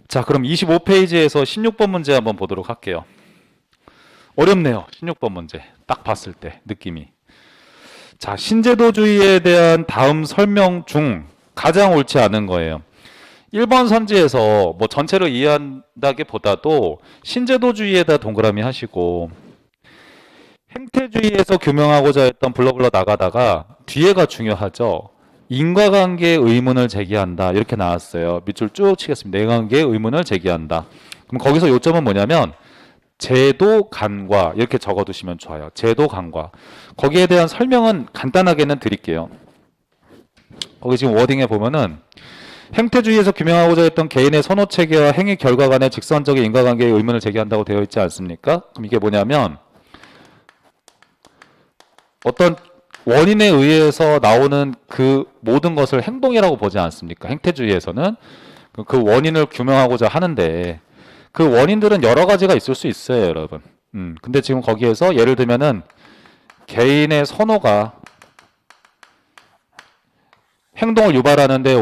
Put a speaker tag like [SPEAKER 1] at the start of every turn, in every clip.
[SPEAKER 1] 자, 그럼 25페이지에서 16번 문제 한번 보도록 할게요. 어렵네요. 16번 문제. 딱 봤을 때 느낌이. 자, 신제도주의에 대한 다음 설명 중 가장 옳지 않은 거예요. 1번 선지에서 뭐 전체를 이해한다기보다도 신제도주의에다 동그라미 하시고 행태주의에서 규명하고자 했던 블러블러 나가다가 뒤에가 중요하죠. 인과관계의 의문을 제기한다. 이렇게 나왔어요. 밑줄 쭉 치겠습니다. 인과관계의 의문을 제기한다. 그럼 거기서 요점은 뭐냐면 제도 간과 이렇게 적어두시면 좋아요. 제도 간과. 거기에 대한 설명은 간단하게는 드릴게요. 거기 지금 워딩에 보면은 행태주의에서 규명하고자 했던 개인의 선호 체계와 행위 결과 간의 직선적인 인과관계의 의문을 제기한다고 되어 있지 않습니까? 그럼 이게 뭐냐면 어떤 원인에 의해서 나오는 그 모든 것을 행동이라고 보지 않습니까? 행태주의에서는 그 원인을 규명하고자 하는데 그 원인들은 여러 가지가 있을 수 있어요, 여러분. 근데 지금 거기에서 예를 들면은 개인의 선호가 행동을 유발하는데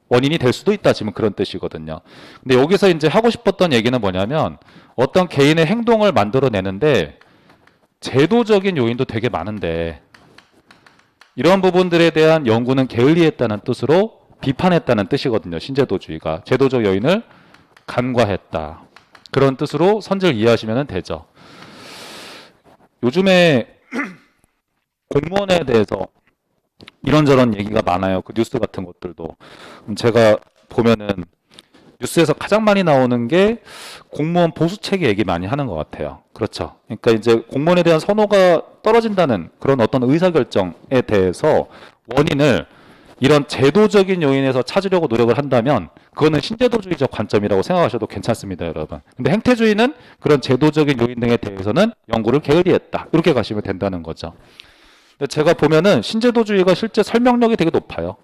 [SPEAKER 1] 원인이 될 수도 있다. 지금 그런 뜻이거든요. 근데 여기서 이제 하고 싶었던 얘기는 뭐냐면 어떤 개인의 행동을 만들어내는데 제도적인 요인도 되게 많은데 이런 부분들에 대한 연구는 게을리했다는 뜻으로 비판했다는 뜻이거든요. 신제도주의가 제도적 요인을 간과했다. 그런 뜻으로 선지를 이해하시면 되죠. 요즘에 공무원에 대해서 이런저런 얘기가 많아요. 그 뉴스 같은 것들도. 제가 보면은 뉴스에서 가장 많이 나오는 게 공무원 보수체계 얘기 많이 하는 것 같아요. 그렇죠. 그러니까 이제 공무원에 대한 선호가 떨어진다는 그런 어떤 의사결정에 대해서 원인을 이런 제도적인 요인에서 찾으려고 노력을 한다면 그거는 신제도주의적 관점이라고 생각하셔도 괜찮습니다, 여러분. 근데 행태주의는 그런 제도적인 요인 등에 대해서는 연구를 게을리했다. 이렇게 가시면 된다는 거죠. 제가 보면은 신제도주의가 실제 설명력이 되게 높아요.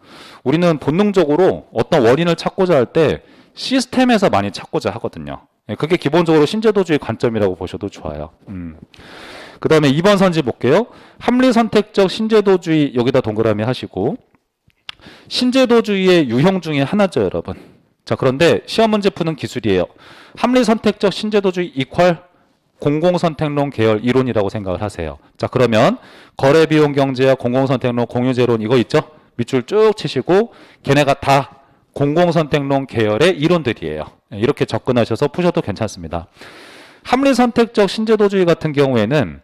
[SPEAKER 1] 우리는 본능적으로 어떤 원인을 찾고자 할 때 시스템에서 많이 찾고자 하거든요. 그게 기본적으로 신제도주의 관점이라고 보셔도 좋아요. 그 다음에 2번 선지 볼게요. 합리선택적 신제도주의 여기다 동그라미 하시고 신제도주의의 유형 중에 하나죠, 여러분. 자, 그런데 시험 문제 푸는 기술이에요. 합리선택적 신제도주의 이퀄 공공선택론 계열 이론이라고 생각을 하세요. 자, 그러면 거래비용 경제와 공공선택론 공유제론 이거 있죠? 밑줄 쭉 치시고 걔네가 다 공공선택론 계열의 이론들이에요. 이렇게 접근하셔서 푸셔도 괜찮습니다. 합리선택적 신제도주의 같은 경우에는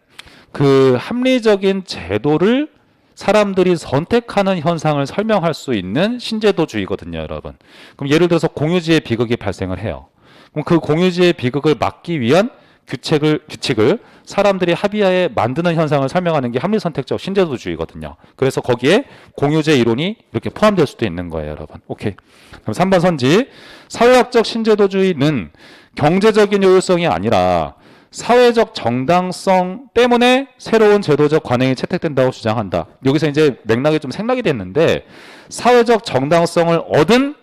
[SPEAKER 1] 그 합리적인 제도를 사람들이 선택하는 현상을 설명할 수 있는 신제도주의거든요, 여러분. 그럼 예를 들어서 공유지의 비극이 발생을 해요. 그럼 그 공유지의 비극을 막기 위한 규칙을 사람들이 합의하에 만드는 현상을 설명하는 게 합리선택적 신제도주의거든요. 그래서 거기에 공유제 이론이 이렇게 포함될 수도 있는 거예요, 여러분. 오케이. 그럼 3번 선지. 사회학적 신제도주의는 경제적인 효율성이 아니라 사회적 정당성 때문에 새로운 제도적 관행이 채택된다고 주장한다. 여기서 이제 맥락이 좀 생략이 됐는데 사회적 정당성을 얻은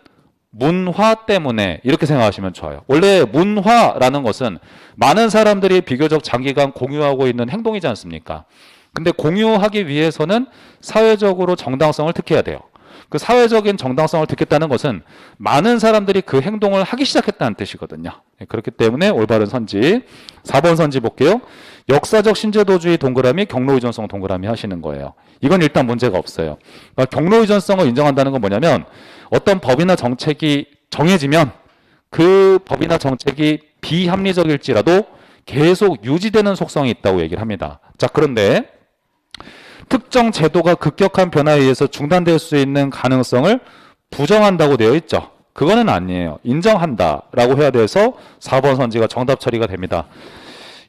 [SPEAKER 1] 문화 때문에 이렇게 생각하시면 좋아요. 원래 문화라는 것은 많은 사람들이 비교적 장기간 공유하고 있는 행동이지 않습니까? 근데 공유하기 위해서는 사회적으로 정당성을 택해야 돼요. 그 사회적인 정당성을 택했다는 것은 많은 사람들이 그 행동을 하기 시작했다는 뜻이거든요. 그렇기 때문에 올바른 선지 4번 선지 볼게요. 역사적 신제도주의 동그라미 경로의존성 동그라미 하시는 거예요. 이건 일단 문제가 없어요. 그러니까 경로의존성을 인정한다는 건 뭐냐면 어떤 법이나 정책이 정해지면 그 법이나 정책이 비합리적일지라도 계속 유지되는 속성이 있다고 얘기를 합니다. 자, 그런데 특정 제도가 급격한 변화에 의해서 중단될 수 있는 가능성을 부정한다고 되어 있죠. 그거는 아니에요. 인정한다라고 해야 돼서 4번 선지가 정답 처리가 됩니다.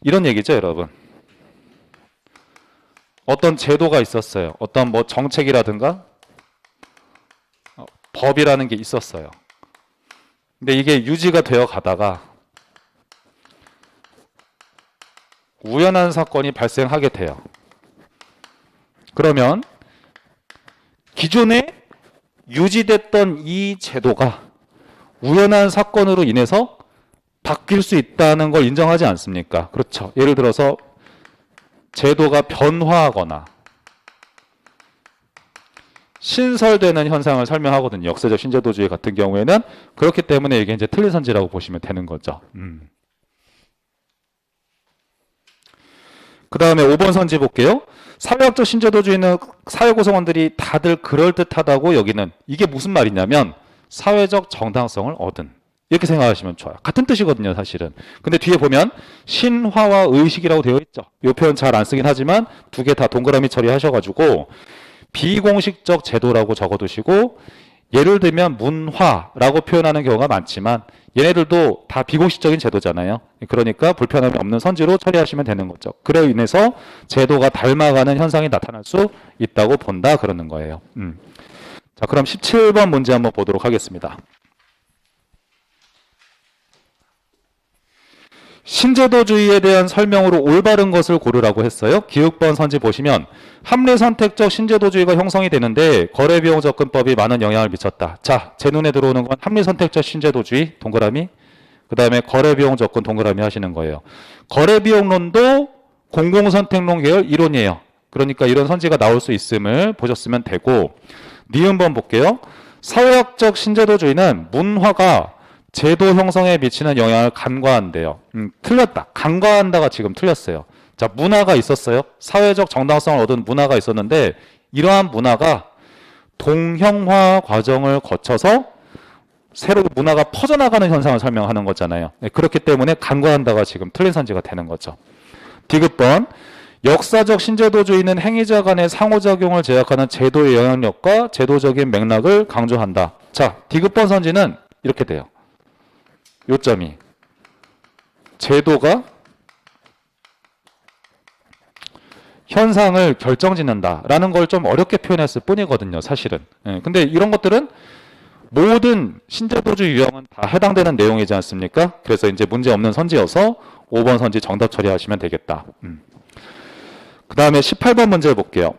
[SPEAKER 1] 이런 얘기죠, 여러분. 어떤 제도가 있었어요. 어떤 뭐 정책이라든가 법이라는 게 있었어요. 근데 이게 유지가 되어 가다가 우연한 사건이 발생하게 돼요. 그러면 기존에 유지됐던 이 제도가 우연한 사건으로 인해서 바뀔 수 있다는 걸 인정하지 않습니까? 그렇죠. 예를 들어서 제도가 변화하거나 신설되는 현상을 설명하거든요. 역사적 신제도주의 같은 경우에는. 그렇기 때문에 이게 이제 틀린 선지라고 보시면 되는 거죠. 그 다음에 5번 선지 볼게요. 사회학적 신제도주의는 사회 구성원들이 다들 그럴듯하다고 여기는, 이게 무슨 말이냐면 사회적 정당성을 얻은, 이렇게 생각하시면 좋아요. 같은 뜻이거든요, 사실은. 근데 뒤에 보면 신화와 의식이라고 되어 있죠. 이 표현 잘 안 쓰긴 하지만 두 개 다 동그라미 처리하셔가지고 비공식적 제도라고 적어두시고, 예를 들면 문화라고 표현하는 경우가 많지만 얘네들도 다 비공식적인 제도잖아요. 그러니까 불편함이 없는 선지로 처리하시면 되는 거죠. 그로 인해서 제도가 닮아가는 현상이 나타날 수 있다고 본다, 그러는 거예요. 자, 그럼 17번 문제 한번 보도록 하겠습니다. 신제도주의에 대한 설명으로 올바른 것을 고르라고 했어요. 기육번 선지 보시면 합리선택적 신제도주의가 형성이 되는데 거래비용 접근법이 많은 영향을 미쳤다. 자, 제 눈에 들어오는 건 합리선택적 신제도주의 동그라미, 그 다음에 거래비용 접근 동그라미 하시는 거예요. 거래비용론도 공공선택론 계열 이론이에요. 그러니까 이런 선지가 나올 수 있음을 보셨으면 되고, 니은번 볼게요. 사회학적 신제도주의는 문화가 제도 형성에 미치는 영향을 간과한대요. 틀렸다. 간과한다가 지금 틀렸어요. 자, 문화가 있었어요. 사회적 정당성을 얻은 문화가 있었는데 이러한 문화가 동형화 과정을 거쳐서 새로 문화가 퍼져나가는 현상을 설명하는 거잖아요. 네, 그렇기 때문에 간과한다가 지금 틀린 선지가 되는 거죠. 디귿번, 역사적 신제도주의는 행위자 간의 상호작용을 제약하는 제도의 영향력과 제도적인 맥락을 강조한다. 자, 디귿번 선지는 이렇게 돼요. 요점이 제도가 현상을 결정짓는다라는 걸 좀 어렵게 표현했을 뿐이거든요, 사실은. 근데 이런 것들은 모든 신제도주의 유형은 다 해당되는 내용이지 않습니까? 그래서 이제 문제 없는 선지여서 5번 선지 정답 처리하시면 되겠다. 그 다음에 18번 문제 볼게요.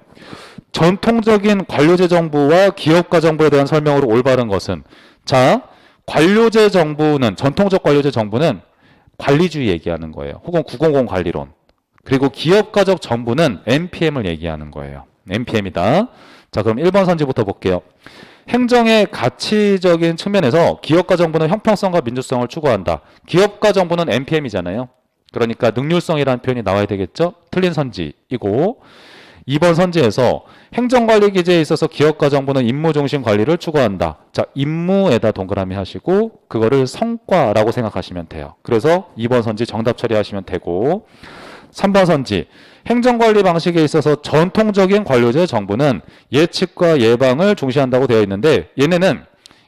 [SPEAKER 1] 전통적인 관료제 정부와 기업가 정부에 대한 설명으로 올바른 것은, 자, 관료제 정부는, 전통적 관료제 정부는 관리주의 얘기하는 거예요. 혹은 900 관리론. 그리고 기업가적 정부는 NPM을 얘기하는 거예요. NPM이다. 자, 그럼 1번 선지부터 볼게요. 행정의 가치적인 측면에서 기업가 정부는 형평성과 민주성을 추구한다. 기업가 정부는 NPM이잖아요. 그러니까 능률성이라는 표현이 나와야 되겠죠? 틀린 선지이고, 2번 선지에서 행정관리 기제에 있어서 기업가 정부는 임무중심 관리를 추구한다. 자, 임무에다 동그라미 하시고 그거를 성과라고 생각하시면 돼요. 그래서 2번 선지 정답 처리하시면 되고, 3번 선지, 행정관리 방식에 있어서 전통적인 관료제 정부는 예측과 예방을 중시한다고 되어 있는데, 얘네는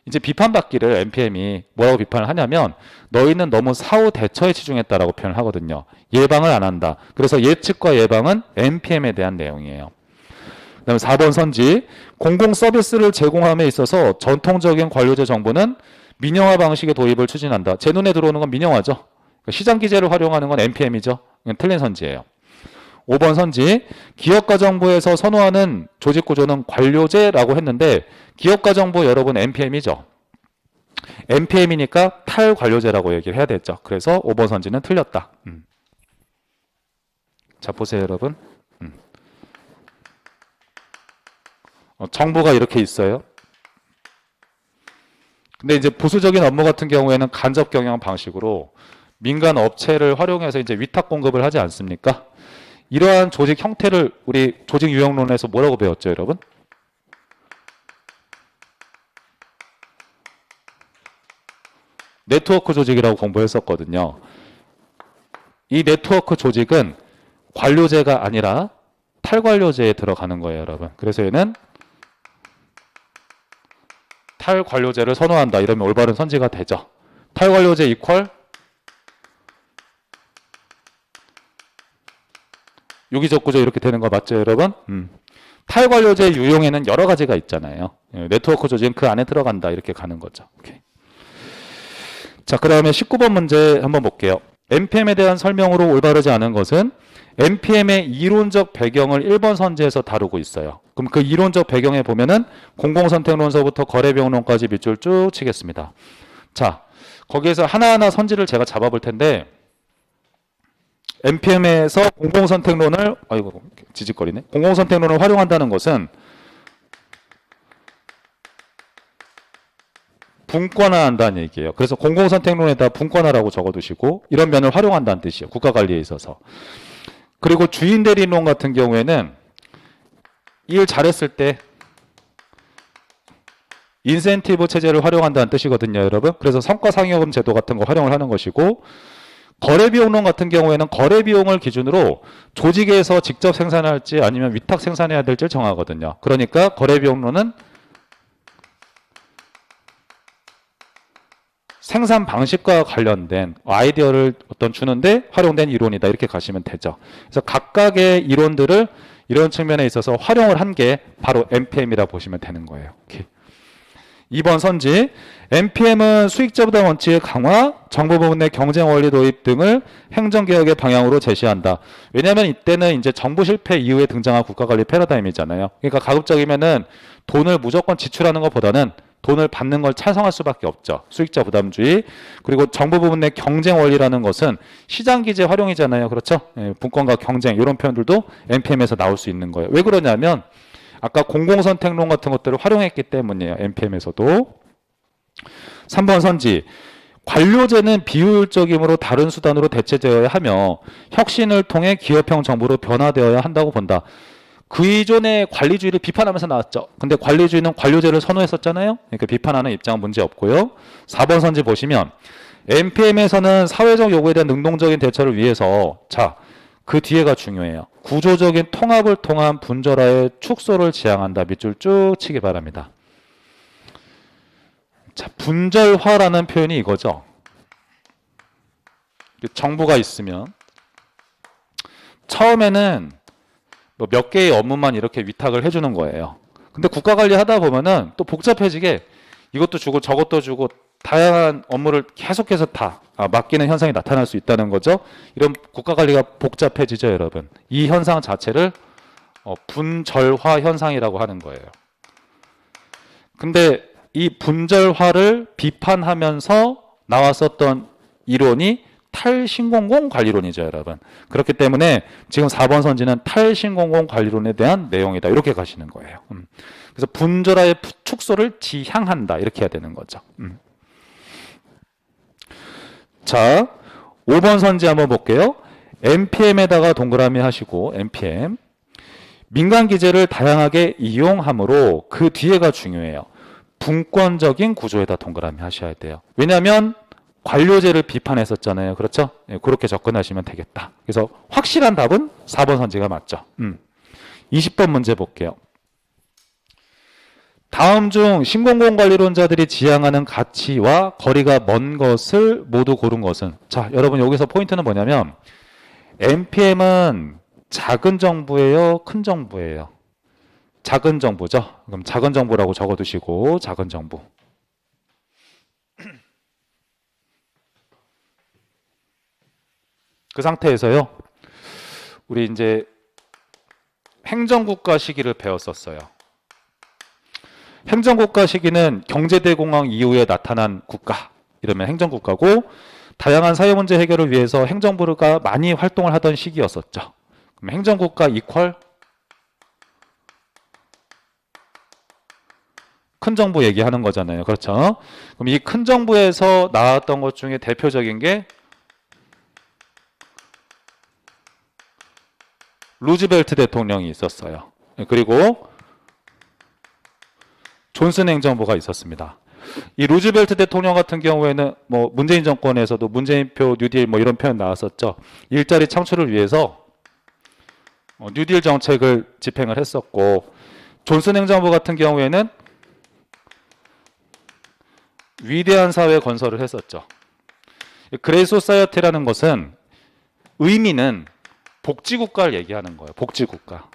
[SPEAKER 1] 이제 비판받기를 NPM이 뭐라고 비판을 하냐면 너희는 너무 사후 대처에 치중했다라고 표현을 하거든요. 예방을 안 한다. 그래서 예측과 예방은 NPM에 대한 내용이에요. 그 다음에 4번 선지, 공공 서비스를 제공함에 있어서 전통적인 관료제 정부는 민영화 방식의 도입을 추진한다. 제 눈에 들어오는 건 민영화죠. 그러니까 시장 기제를 활용하는 건 NPM이죠. 틀린 선지예요. 5번 선지, 기업가 정부에서 선호하는 조직 구조는 관료제라고 했는데 기업가 정부 여러분 NPM이죠. NPM이니까 탈관료제라고 얘기를 해야 되죠. 그래서 5번 선지는 틀렸다. 자, 보세요, 여러분. 정부가 이렇게 있어요. 근데 이제 보수적인 업무 같은 경우에는 간접 경영 방식으로 민간 업체를 활용해서 이제 위탁 공급을 하지 않습니까? 이러한 조직 형태를 우리 조직 유형론에서 뭐라고 배웠죠, 여러분? 네트워크 조직이라고 공부했었거든요. 이 네트워크 조직은 관료제가 아니라 탈관료제에 들어가는 거예요, 여러분. 그래서 얘는 탈관료제를 선호한다. 이러면 올바른 선지가 되죠. 탈관료제 이퀄 유기적 구조 이렇게 되는 거 맞죠, 여러분? 탈관료제 유형에는 여러 가지가 있잖아요. 네트워크 조직은 그 안에 들어간다. 이렇게 가는 거죠. 오케이. 자, 그 다음에 19번 문제 한번 볼게요. NPM에 대한 설명으로 올바르지 않은 것은 NPM의 이론적 배경을 1번 선지에서 다루고 있어요. 그럼 그 이론적 배경에 보면은 공공선택론서부터 거래비용론까지 밑줄 쭉 치겠습니다. 자, 거기에서 하나하나 선지를 제가 잡아볼 텐데, NPM에서 공공선택론을, 아이고, 지직거리네. 공공선택론을 활용한다는 것은 분권화한다는 얘기예요. 그래서 공공선택론에다 분권화라고 적어두시고 이런 면을 활용한다는 뜻이에요. 국가관리에 있어서. 그리고 주인대리론 같은 경우에는 일 잘했을 때 인센티브 체제를 활용한다는 뜻이거든요, 여러분. 그래서 성과상여금 제도 같은 거 활용을 하는 것이고, 거래비용론 같은 경우에는 거래비용을 기준으로 조직에서 직접 생산할지 아니면 위탁 생산해야 될지 정하거든요. 그러니까 거래비용론은 생산 방식과 관련된 아이디어를 어떤 주는데 활용된 이론이다, 이렇게 가시면 되죠. 그래서 각각의 이론들을 이런 측면에 있어서 활용을 한 게 바로 NPM이라 보시면 되는 거예요. 오케이. 2번 선지. NPM은 수익자부담 원칙의 강화, 정부 부문 내 경쟁 원리 도입 등을 행정개혁의 방향으로 제시한다. 왜냐하면 이때는 이제 정부 실패 이후에 등장한 국가관리 패러다임이잖아요. 그러니까 가급적이면은 돈을 무조건 지출하는 것보다는 돈을 받는 걸 찬성할 수밖에 없죠. 수익자 부담주의. 그리고 정부 부문 내 경쟁 원리라는 것은 시장 기제 활용이잖아요. 그렇죠? 예, 분권과 경쟁 이런 표현들도 NPM에서 나올 수 있는 거예요. 왜 그러냐면 아까 공공선택론 같은 것들을 활용했기 때문이에요. NPM에서도. 3번 선지. 관료제는 비효율적이므로 다른 수단으로 대체되어야 하며 혁신을 통해 기업형 정부로 변화되어야 한다고 본다. 그 이전에 관리주의를 비판하면서 나왔죠. 근데 관리주의는 관료제를 선호했었잖아요. 그러니까 비판하는 입장은 문제 없고요. 4번 선지 보시면 NPM에서는 사회적 요구에 대한 능동적인 대처를 위해서 그 뒤에가 중요해요. 구조적인 통합을 통한 분절화의 축소를 지향한다. 밑줄 쭉 치기 바랍니다. 자, 분절화라는 표현이 이거죠. 정부가 있으면 처음에는 뭐 몇 개의 업무만 이렇게 위탁을 해주는 거예요. 근데 국가 관리하다 보면은 또 복잡해지게 이것도 주고 저것도 주고 다양한 업무를 계속해서 다 맡기는 현상이 나타날 수 있다는 거죠. 이런 국가 관리가 복잡해지죠, 여러분. 이 현상 자체를 분절화 현상이라고 하는 거예요. 근데 이 분절화를 비판하면서 나왔었던 이론이 탈신공공 관리론이죠, 여러분. 그렇기 때문에 지금 4번 선지는 탈신공공 관리론에 대한 내용이다. 이렇게 가시는 거예요. 그래서 분절화의 축소를 지향한다. 이렇게 해야 되는 거죠. 자, 5번 선지 한번 볼게요. NPM에다가 동그라미 하시고 NPM. 민간 기재를 다양하게 이용함으로 그 뒤에가 중요해요. 분권적인 구조에다 동그라미 하셔야 돼요. 왜냐하면 관료제를 비판했었잖아요. 그렇죠? 네, 그렇게 접근하시면 되겠다. 그래서 확실한 답은 4번 선지가 맞죠. 20번 문제 볼게요. 다음 중 신공공관리론자들이 지향하는 가치와 거리가 먼 것을 모두 고른 것은? 자, 여러분 여기서 포인트는 뭐냐면 NPM은 작은 정부예요? 큰 정부예요? 작은 정부죠. 그럼 작은 정부라고 적어두시고 작은 정부. 그 상태에서요. 우리 이제 행정국가 시기를 배웠었어요. 행정국가 시기는 경제대공황 이후에 나타난 국가, 이러면 행정국가고 다양한 사회 문제 해결을 위해서 행정부가 많이 활동을 하던 시기였었죠. 그럼 행정국가 이퀄 큰 정부 얘기하는 거잖아요. 그렇죠? 그럼 이 큰 정부에서 나왔던 것 중에 대표적인 게 루즈벨트 대통령이 있었어요. 그리고 존슨 행정부가 있었습니다. 이 루즈벨트 대통령 같은 경우에는 뭐 문재인 정권에서도 문재인표 뉴딜 뭐 이런 표현 나왔었죠. 일자리 창출을 위해서 뉴딜 정책을 집행을 했었고, 존슨 행정부 같은 경우에는 위대한 사회 건설을 했었죠. 그레이 소사이어티라는 것은 의미는 복지국가를 얘기하는 거예요. 복지국가.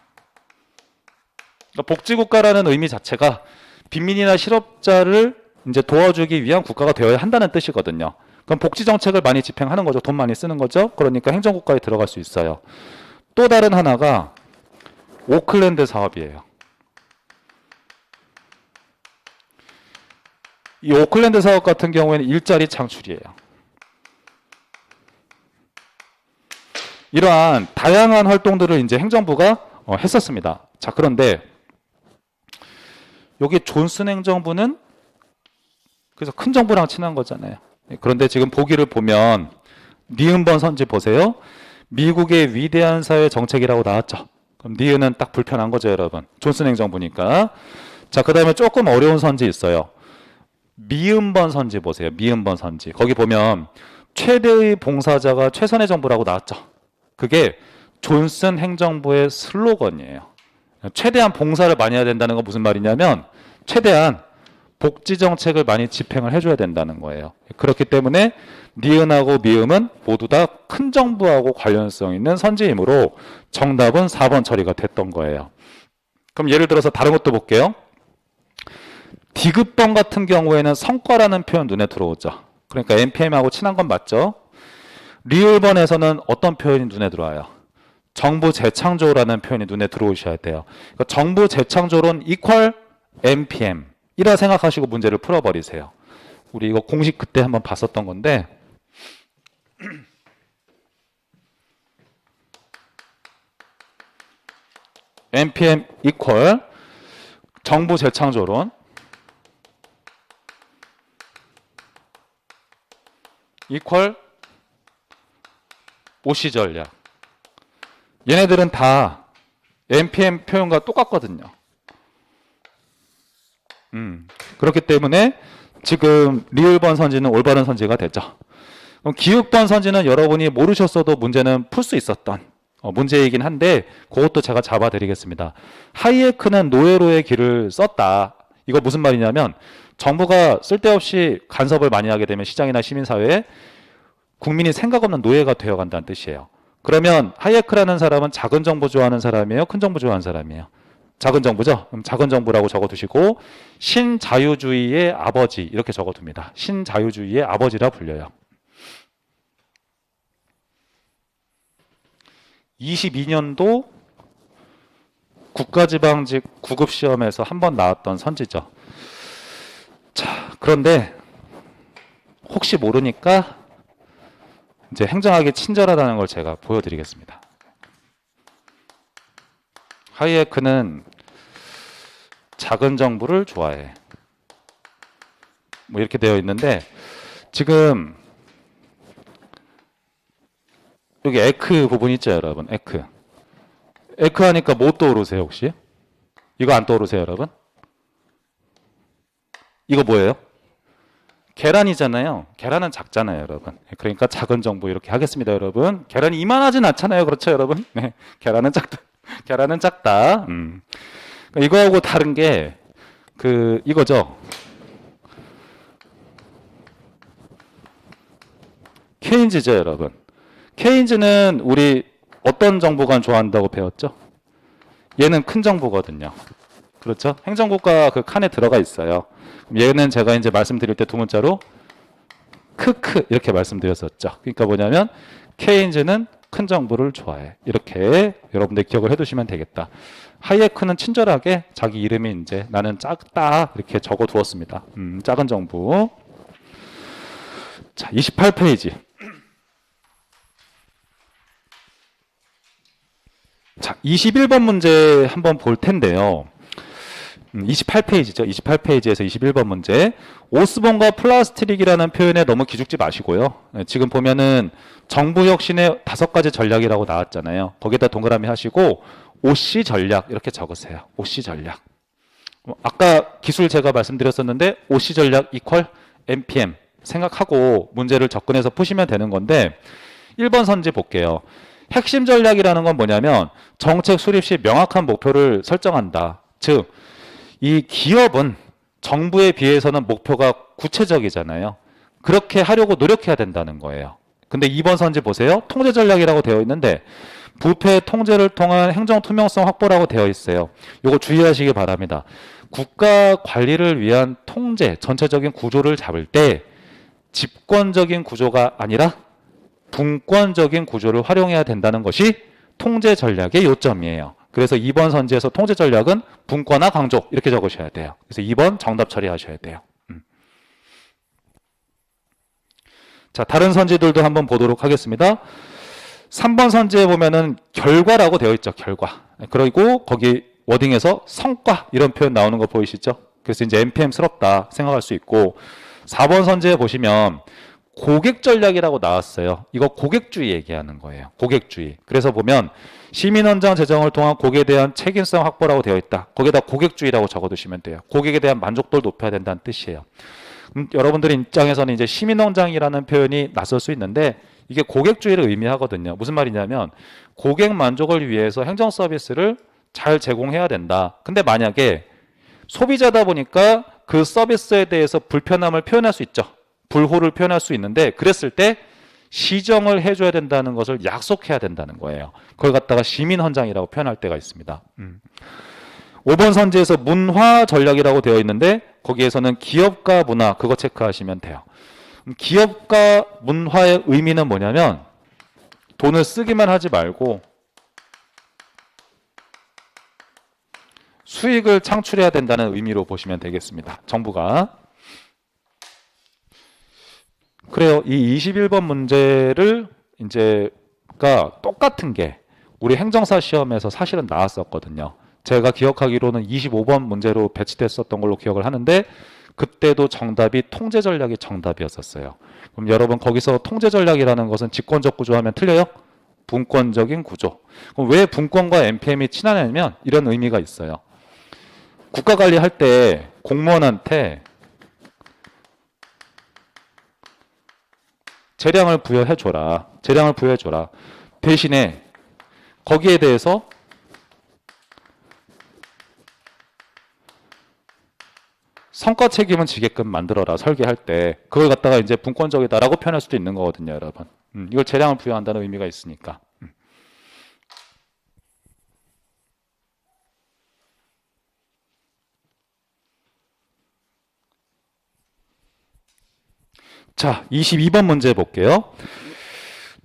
[SPEAKER 1] 그러니까 복지국가라는 의미 자체가 빈민이나 실업자를 이제 도와주기 위한 국가가 되어야 한다는 뜻이거든요. 그럼 복지 정책을 많이 집행하는 거죠. 돈 많이 쓰는 거죠. 그러니까 행정국가에 들어갈 수 있어요. 또 다른 하나가 오클랜드 사업이에요. 이 오클랜드 사업 같은 경우에는 일자리 창출이에요. 이러한 다양한 활동들을 이제 행정부가 했었습니다. 자, 그런데 여기 존슨 행정부는 그래서 큰 정부랑 친한 거잖아요. 그런데 지금 보기를 보면 니은번 선지 보세요. 미국의 위대한 사회 정책이라고 나왔죠. 그럼 니은은 딱 불편한 거죠, 여러분. 존슨 행정부니까. 자, 그 다음에 조금 어려운 선지 있어요. 미음번 선지 보세요. 미음번 선지. 거기 보면 최대의 봉사자가 최선의 정부라고 나왔죠. 그게 존슨 행정부의 슬로건이에요. 최대한 봉사를 많이 해야 된다는 건 무슨 말이냐면 최대한 복지 정책을 많이 집행을 해줘야 된다는 거예요. 그렇기 때문에 니은하고 미음은 모두 다 큰 정부하고 관련성 있는 선지이므로 정답은 4번 처리가 됐던 거예요. 그럼 예를 들어서 다른 것도 볼게요. 디귿번 같은 경우에는 성과라는 표현 눈에 들어오죠. 그러니까 NPM하고 친한 건 맞죠. 리을번에서는 어떤 표현이 눈에 들어와요? 정부 재창조라는 표현이 눈에 들어오셔야 돼요. 그러니까 정부 재창조론 이퀄 NPM 이라 생각하시고 문제를 풀어버리세요. 우리 이거 공식 그때 한번 봤었던 건데 NPM 이퀄 정부 재창조론 이퀄 OC 전략. 얘네들은 다 NPM 표현과 똑같거든요. 그렇기 때문에 지금 리을번 선지는 올바른 선지가 됐죠. 그럼 기읍번 선지는 여러분이 모르셨어도 문제는 풀 수 있었던 문제이긴 한데 그것도 제가 잡아드리겠습니다. 하이에크는 노예로의 길을 썼다. 이거 무슨 말이냐면 정부가 쓸데없이 간섭을 많이 하게 되면 시장이나 시민사회에 국민이 생각 없는 노예가 되어간다는 뜻이에요. 그러면 하이에크라는 사람은 작은 정부 좋아하는 사람이에요? 큰 정부 좋아하는 사람이에요? 작은 정부죠? 그럼 작은 정부라고 적어두시고 신자유주의의 아버지 이렇게 적어둡니다. 신자유주의의 아버지라 불려요. 22년도 국가지방직 구급시험에서 한 번 나왔던 선지죠. 자, 그런데 혹시 모르니까 이제 행정학이 친절하다는 걸 제가 보여드리겠습니다. 하이에크는 작은 정부를 좋아해. 뭐 이렇게 되어 있는데 지금 여기 에크 부분 있죠, 여러분. 에크. 에크 하니까 뭐 떠오르세요, 혹시? 이거 안 떠오르세요, 여러분? 이거 뭐예요? 계란이잖아요. 계란은 작잖아요, 여러분. 그러니까 작은 정부 이렇게 하겠습니다, 여러분. 계란이 이만하진 않잖아요, 그렇죠, 여러분? 네, 계란은 작다. 계란은 작다. 이거하고 다른 게 이거죠. 케인즈죠, 여러분. 케인즈는 우리 어떤 정부관 좋아한다고 배웠죠? 얘는 큰 정부거든요. 그렇죠? 행정국가 그 칸에 들어가 있어요. 얘는 제가 이제 말씀드릴 때 두 문자로 크크 이렇게 말씀드렸었죠. 그러니까 뭐냐면 케인즈는 큰 정부를 좋아해. 이렇게 여러분들 기억을 해두시면 되겠다. 하이에크는 친절하게 자기 이름이 이제 나는 작다 이렇게 적어 두었습니다. 작은 정부. 자, 28페이지. 자, 21번 문제 한번 볼 텐데요. 28페이지죠. 28페이지에서 21번 문제. 오스본과 플라스트릭이라는 표현에 너무 기죽지 마시고요. 지금 보면은 정부 혁신의 5가지 전략이라고 나왔잖아요. 거기다 동그라미 하시고 OC 전략 이렇게 적으세요. OC 전략. 아까 기술 제가 말씀드렸었는데 OC 전략 이퀄 NPM 생각하고 문제를 접근해서 푸시면 되는 건데 1번 선지 볼게요. 핵심 전략이라는 건 뭐냐면 정책 수립 시 명확한 목표를 설정한다. 즉, 이 기업은 정부에 비해서는 목표가 구체적이잖아요. 그렇게 하려고 노력해야 된다는 거예요. 근데 2번 선지 보세요. 통제 전략이라고 되어 있는데 부패 통제를 통한 행정 투명성 확보라고 되어 있어요. 이거 주의하시기 바랍니다. 국가 관리를 위한 통제, 전체적인 구조를 잡을 때 집권적인 구조가 아니라 분권적인 구조를 활용해야 된다는 것이 통제 전략의 요점이에요. 그래서 2번 선지에서 통제 전략은 분권화 강조 이렇게 적으셔야 돼요. 그래서 2번 정답 처리하셔야 돼요. 자, 다른 선지들도 한번 보도록 하겠습니다. 3번 선지에 보면은 결과라고 되어 있죠. 결과. 그리고 거기 워딩에서 성과 이런 표현 나오는 거 보이시죠? 그래서 이제 NPM스럽다 생각할 수 있고 4번 선지에 보시면 고객 전략이라고 나왔어요. 이거 고객주의 얘기하는 거예요. 고객주의. 그래서 보면 시민헌장 제정을 통한 고객에 대한 책임성 확보라고 되어 있다. 거기에다 고객주의라고 적어두시면 돼요. 고객에 대한 만족도를 높여야 된다는 뜻이에요. 여러분들의 입장에서는 이제 시민헌장이라는 표현이 낯설 수 있는데 이게 고객주의를 의미하거든요. 무슨 말이냐면 고객 만족을 위해서 행정 서비스를 잘 제공해야 된다. 근데 만약에 소비자다 보니까 그 서비스에 대해서 불편함을 표현할 수 있죠. 불호를 표현할 수 있는데 그랬을 때 시정을 해줘야 된다는 것을 약속해야 된다는 거예요. 그걸 갖다가 시민헌장이라고 표현할 때가 있습니다. 5번 선지에서 문화 전략이라고 되어 있는데 거기에서는 기업가 문화 그거 체크하시면 돼요. 기업가 문화의 의미는 뭐냐면 돈을 쓰기만 하지 말고 수익을 창출해야 된다는 의미로 보시면 되겠습니다. 정부가. 그래요. 이 21번 문제를 이제가 똑같은 게 우리 행정사 시험에서 사실은 나왔었거든요. 제가 기억하기로는 25번 문제로 배치됐었던 걸로 기억을 하는데 그때도 정답이 통제 전략이 정답이었었어요. 그럼 여러분 거기서 통제 전략이라는 것은 직권적 구조하면 틀려요? 분권적인 구조. 그럼 왜 분권과 NPM이 친하냐면 이런 의미가 있어요. 국가 관리할 때 공무원한테 재량을 부여해줘라. 재량을 부여해줘라. 대신에 거기에 대해서 성과 책임은 지게끔 만들어라. 설계할 때. 그걸 갖다가 이제 분권적이다라고 표현할 수도 있는 거거든요, 여러분. 이걸 재량을 부여한다는 의미가 있으니까. 자, 22번 문제 볼게요.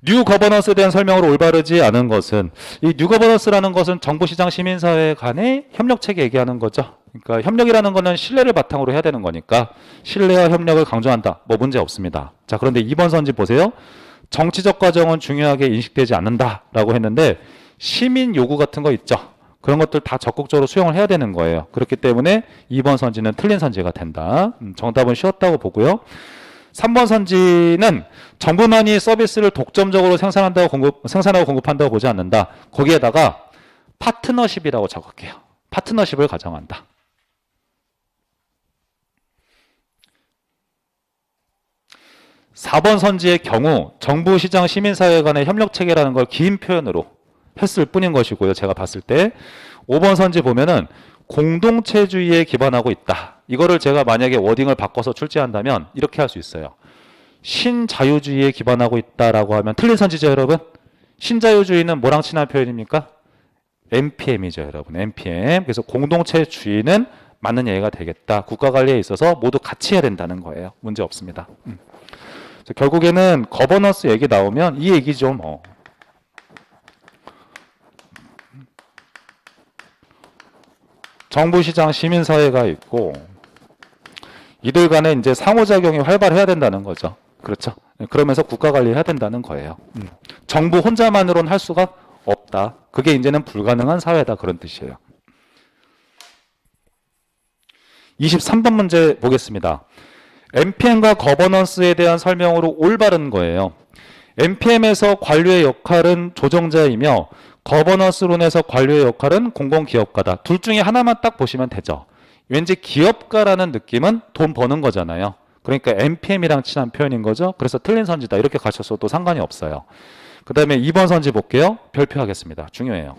[SPEAKER 1] 뉴 거버넌스에 대한 설명으로 올바르지 않은 것은 이 뉴 거버넌스라는 것은 정부, 시장, 시민사회 간의 협력 체계 얘기하는 거죠. 그러니까 협력이라는 거는 신뢰를 바탕으로 해야 되는 거니까 신뢰와 협력을 강조한다. 뭐 문제 없습니다. 자, 그런데 2번 선지 보세요. 정치적 과정은 중요하게 인식되지 않는다라고 했는데 시민 요구 같은 거 있죠. 그런 것들 다 적극적으로 수용을 해야 되는 거예요. 그렇기 때문에 2번 선지는 틀린 선지가 된다. 정답은 쉬웠다고 보고요. 3번 선지는 정부만이 서비스를 독점적으로 생산하고 공급한다고 보지 않는다. 거기에다가 파트너십이라고 적을게요. 파트너십을 가정한다. (4번) 선지의 경우 정부, 시장, 시민사회 간의 협력체계라는 걸 긴 표현으로 했을 뿐인 것이고요. 제가 봤을 때 5번 선지 보면은 공동체주의에 기반하고 있다. 이거를 제가 만약에 워딩을 바꿔서 출제한다면 이렇게 할 수 있어요. 신자유주의에 기반하고 있다라고 하면 틀린 선지죠, 여러분? 신자유주의는 뭐랑 친한 표현입니까? NPM이죠, 여러분. NPM. 그래서 공동체주의는 맞는 예가 되겠다. 국가관리에 있어서 모두 같이 해야 된다는 거예요. 문제 없습니다. 결국에는 거버넌스 얘기 나오면 이 얘기죠, 뭐. 정부, 시장, 시민사회가 있고 이들 간에 이제 상호작용이 활발해야 된다는 거죠. 그렇죠. 그러면서 국가 관리해야 된다는 거예요. 정부 혼자만으로는 할 수가 없다. 그게 이제는 불가능한 사회다. 그런 뜻이에요. 23번 문제 보겠습니다. NPM과 거버넌스에 대한 설명으로 올바른 거예요. NPM에서 관료의 역할은 조정자이며 거버넌스론에서 관료의 역할은 공공기업가다. 둘 중에 하나만 딱 보시면 되죠. 왠지 기업가라는 느낌은 돈 버는 거잖아요. 그러니까 NPM이랑 친한 표현인 거죠. 그래서 틀린 선지다. 이렇게 가셔도 상관이 없어요. 그 다음에 2번 선지 볼게요. 별표하겠습니다. 중요해요.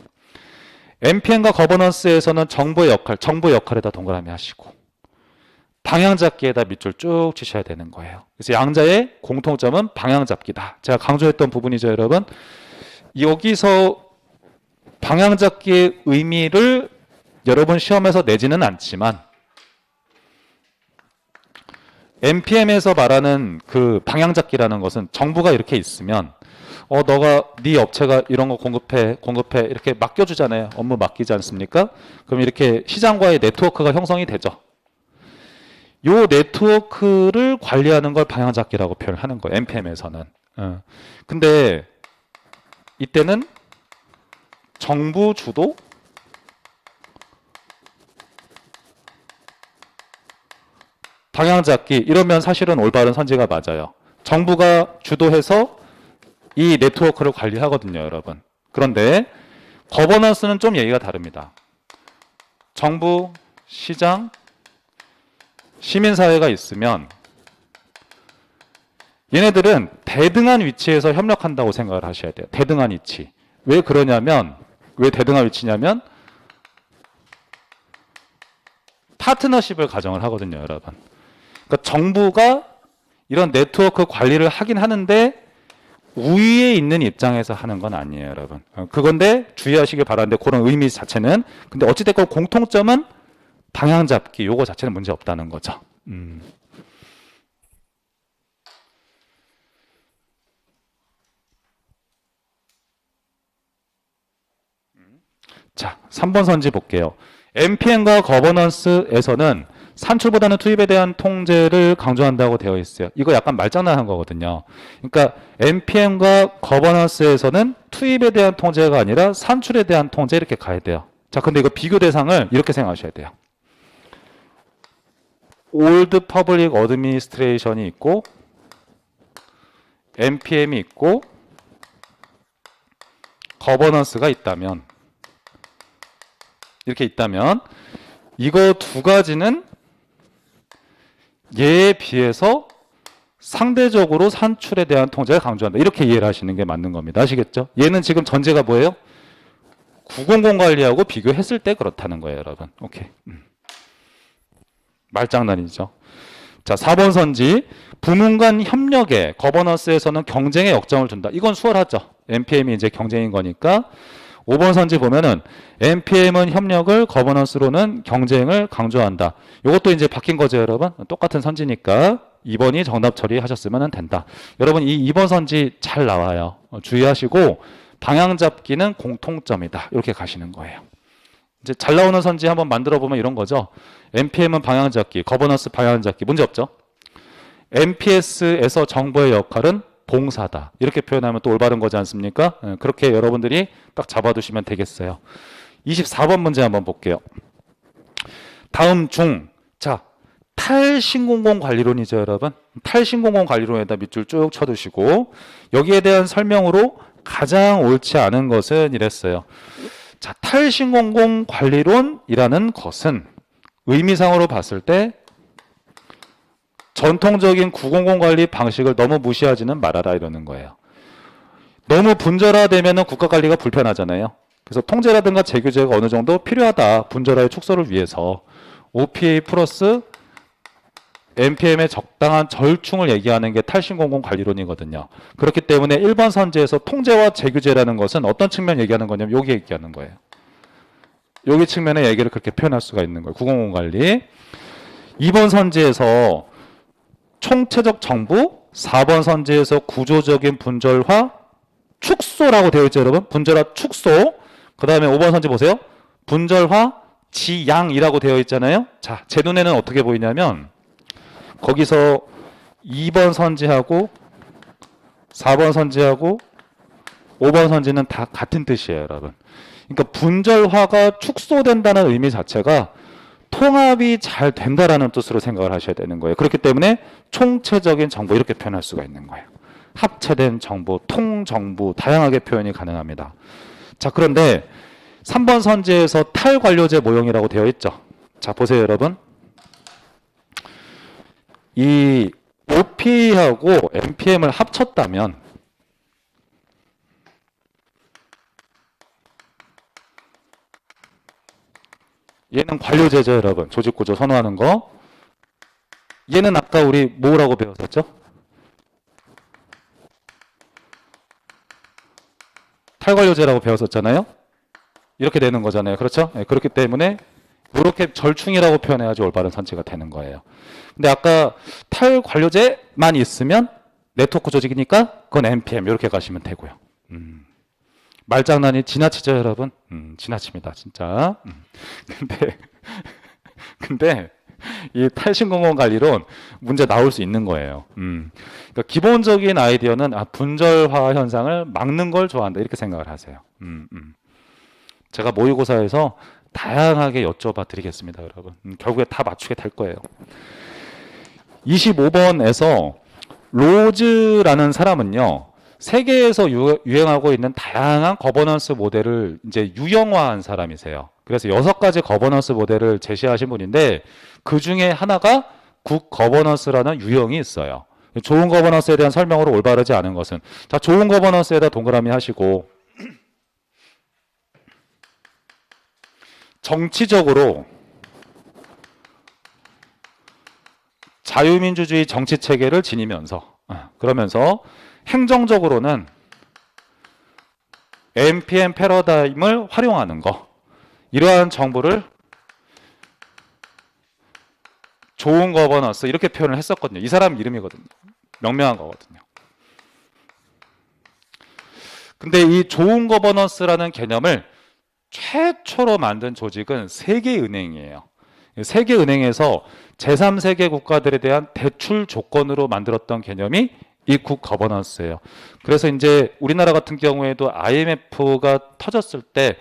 [SPEAKER 1] NPM과 거버넌스에서는 정부의 역할에다 동그라미 하시고 방향 잡기에다 밑줄 쭉 치셔야 되는 거예요. 그래서 양자의 공통점은 방향 잡기다. 제가 강조했던 부분이죠, 여러분. 여기서 방향 잡기의 의미를 여러분 시험에서 내지는 않지만 NPM에서 말하는 그 방향 잡기라는 것은 정부가 이렇게 있으면 너가 네 업체가 이런 거 공급해 이렇게 맡겨주잖아요. 업무 맡기지 않습니까? 그럼 이렇게 시장과의 네트워크가 형성이 되죠. 요 네트워크를 관리하는 걸 방향 잡기라고 표현하는 거예요. NPM에서는. 근데 이때는 정부 주도 방향 잡기 이러면 사실은 올바른 선지가 맞아요. 정부가 주도해서 이 네트워크를 관리하거든요, 여러분. 그런데 거버넌스는 좀 얘기가 다릅니다. 정부, 시장, 시민사회가 있으면 얘네들은 대등한 위치에서 협력한다고 생각을 하셔야 돼요. 대등한 위치. 왜 그러냐면, 왜 대등한 위치냐면 파트너십을 가정을 하거든요, 여러분. 그러니까 정부가 이런 네트워크 관리를 하긴 하는데 우위에 있는 입장에서 하는 건 아니에요, 여러분. 그건데 주의하시길 바라는데 그런 의미 자체는. 근데 어찌됐건 공통점은 방향 잡기 요거 자체는 문제 없다는 거죠. 자, 3번 선지 볼게요. NPM과 거버넌스에서는 산출보다는 투입에 대한 통제를 강조한다고 되어 있어요. 이거 약간 말장난한 거거든요. 그러니까 NPM과 거버넌스에서는 투입에 대한 통제가 아니라 산출에 대한 통제 이렇게 가야 돼요. 자, 근데 이거 비교 대상을 이렇게 생각하셔야 돼요. 올드 퍼블릭 어드미니스트레이션이 있고 NPM이 있고 거버넌스가 있다면 이렇게 있다면 이거 두 가지는 얘에 비해서 상대적으로 산출에 대한 통제를 강조한다. 이렇게 이해를 하시는 게 맞는 겁니다. 아시겠죠? 얘는 지금 전제가 뭐예요? 900 관리하고 비교했을 때 그렇다는 거예요, 여러분. 오케이. 말장난이죠. 자, 4번 선지. 부문 간 협력에 거버넌스에서는 경쟁에 역점을 둔다. 이건 수월하죠. NPM이 이제 경쟁인 거니까. 5번 선지 보면은 NPM은 협력을, 거버넌스로는 경쟁을 강조한다. 이것도 이제 바뀐 거죠, 여러분. 똑같은 선지니까 2번이 정답 처리하셨으면 된다. 여러분 이 2번 선지 잘 나와요. 주의하시고 방향 잡기는 공통점이다. 이렇게 가시는 거예요. 이제 잘 나오는 선지 한번 만들어 보면 이런 거죠. NPM은 방향 잡기, 거버넌스 방향 잡기 문제 없죠. NPS에서 정보의 역할은 봉사다. 이렇게 표현하면 또 올바른 거지 않습니까? 그렇게 여러분들이 딱 잡아두시면 되겠어요. 24번 문제 한번 볼게요. 다음 중, 자, 탈신공공 관리론이죠, 여러분. 탈신공공 관리론에다 밑줄 쭉 쳐두시고 여기에 대한 설명으로 가장 옳지 않은 것은 이랬어요. 자, 탈신공공 관리론이라는 것은 의미상으로 봤을 때 전통적인 900 관리 방식을 너무 무시하지는 말아라 이러는 거예요. 너무 분절화되면 국가 관리가 불편하잖아요. 그래서 통제라든가 재규제가 어느 정도 필요하다. 분절화의 축소를 위해서. OPA 플러스 NPM의 적당한 절충을 얘기하는 게 탈신공공 관리론이거든요. 그렇기 때문에 1번 선지에서 통제와 재규제라는 것은 어떤 측면 얘기하는 거냐면 여기 얘기하는 거예요. 여기 측면의 얘기를 그렇게 표현할 수가 있는 거예요. 900 관리. 2번 선지에서 총체적 정부, 4번 선지에서 구조적인 분절화, 축소라고 되어 있죠, 여러분. 분절화, 축소. 그 다음에 5번 선지 보세요. 분절화, 지양이라고 되어 있잖아요. 자, 제 눈에는 어떻게 보이냐면 거기서 2번 선지하고 4번 선지하고 5번 선지는 다 같은 뜻이에요, 여러분. 그러니까 분절화가 축소된다는 의미 자체가 통합이 잘 된다라는 뜻으로 생각을 하셔야 되는 거예요. 그렇기 때문에 총체적인 정보 이렇게 표현할 수가 있는 거예요. 합체된 정보, 통정부 다양하게 표현이 가능합니다. 자, 그런데 3번 선지에서 탈관료제 모형이라고 되어 있죠. 자, 보세요, 여러분. 이 OPA하고 NPM을 합쳤다면 얘는 관료제죠, 여러분. 조직구조 선호하는 거. 얘는 아까 우리 뭐라고 배웠었죠? 탈관료제라고 배웠었잖아요. 이렇게 되는 거잖아요. 그렇죠? 네, 그렇기 때문에 이렇게 절충이라고 표현해야지 올바른 선지가 되는 거예요. 근데 아까 탈관료제만 있으면 네트워크 조직이니까 그건 NPM 이렇게 가시면 되고요. 말장난이 지나치죠, 여러분? 지나칩니다, 진짜. 근데 이 탈신공공 관리론 문제 나올 수 있는 거예요. 그러니까 기본적인 아이디어는 분절화 현상을 막는 걸 좋아한다 이렇게 생각을 하세요. 제가 모의고사에서 다양하게 여쭤봐 드리겠습니다, 여러분. 결국에 다 맞추게 될 거예요. 25번에서 로즈라는 사람은요, 세계에서 유행하고 있는 다양한 거버넌스 모델을 이제 유형화한 사람이세요. 그래서 6가지 거버넌스 모델을 제시하신 분인데 그 중에 하나가 굿 거버넌스라는 유형이 있어요. 좋은 거버넌스에 대한 설명으로 올바르지 않은 것은, 자, 좋은 거버넌스에다 동그라미 하시고, 정치적으로 자유민주주의 정치 체계를 지니면서, 그러면서 행정적으로는 NPM 패러다임을 활용하는 거, 이러한 정부를 좋은 거버넌스 이렇게 표현을 했었거든요. 이 사람 이름이거든요. 명명한 거거든요. 근데 이 좋은 거버넌스라는 개념을 최초로 만든 조직은 세계은행이에요. 세계은행에서 제3세계 국가들에 대한 대출 조건으로 만들었던 개념이 이 굿 거버넌스예요. 그래서 이제 우리나라 같은 경우에도 IMF가 터졌을 때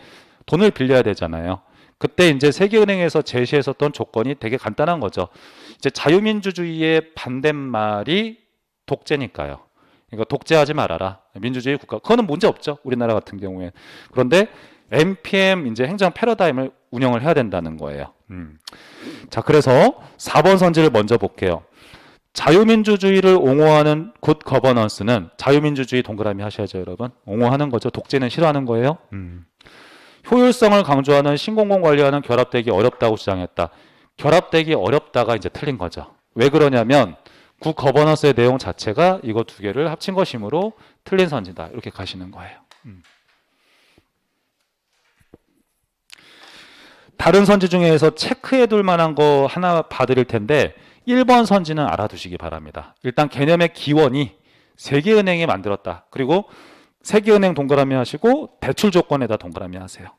[SPEAKER 1] 돈을 빌려야 되잖아요. 그때 이제 세계은행에서 제시했었던 조건이 되게 간단한 거죠. 이제 자유민주주의의 반대말이 독재니까요. 그러니까 독재하지 말아라. 민주주의 국가. 그거는 문제 없죠. 우리나라 같은 경우에. 그런데 NPM 이제 행정 패러다임을 운영을 해야 된다는 거예요. 자, 그래서 4번 선지를 먼저 볼게요. 자유민주주의를 옹호하는 굿 거버넌스는, 자유민주주의 동그라미 하셔야죠, 여러분. 옹호하는 거죠. 독재는 싫어하는 거예요. 효율성을 강조하는 신공공 관리와는 결합되기 어렵다고 주장했다. 결합되기 어렵다가 이제 틀린 거죠. 왜 그러냐면 굿 거버넌스의 내용 자체가 이거 두 개를 합친 것이므로 틀린 선지다. 이렇게 가시는 거예요. 다른 선지 중에서 체크해둘 만한 거 하나 봐드릴 텐데 1번 선지는 알아두시기 바랍니다. 일단 개념의 기원이 세계은행이 만들었다. 그리고 세계은행 동그라미 하시고 대출 조건에다 동그라미 하세요.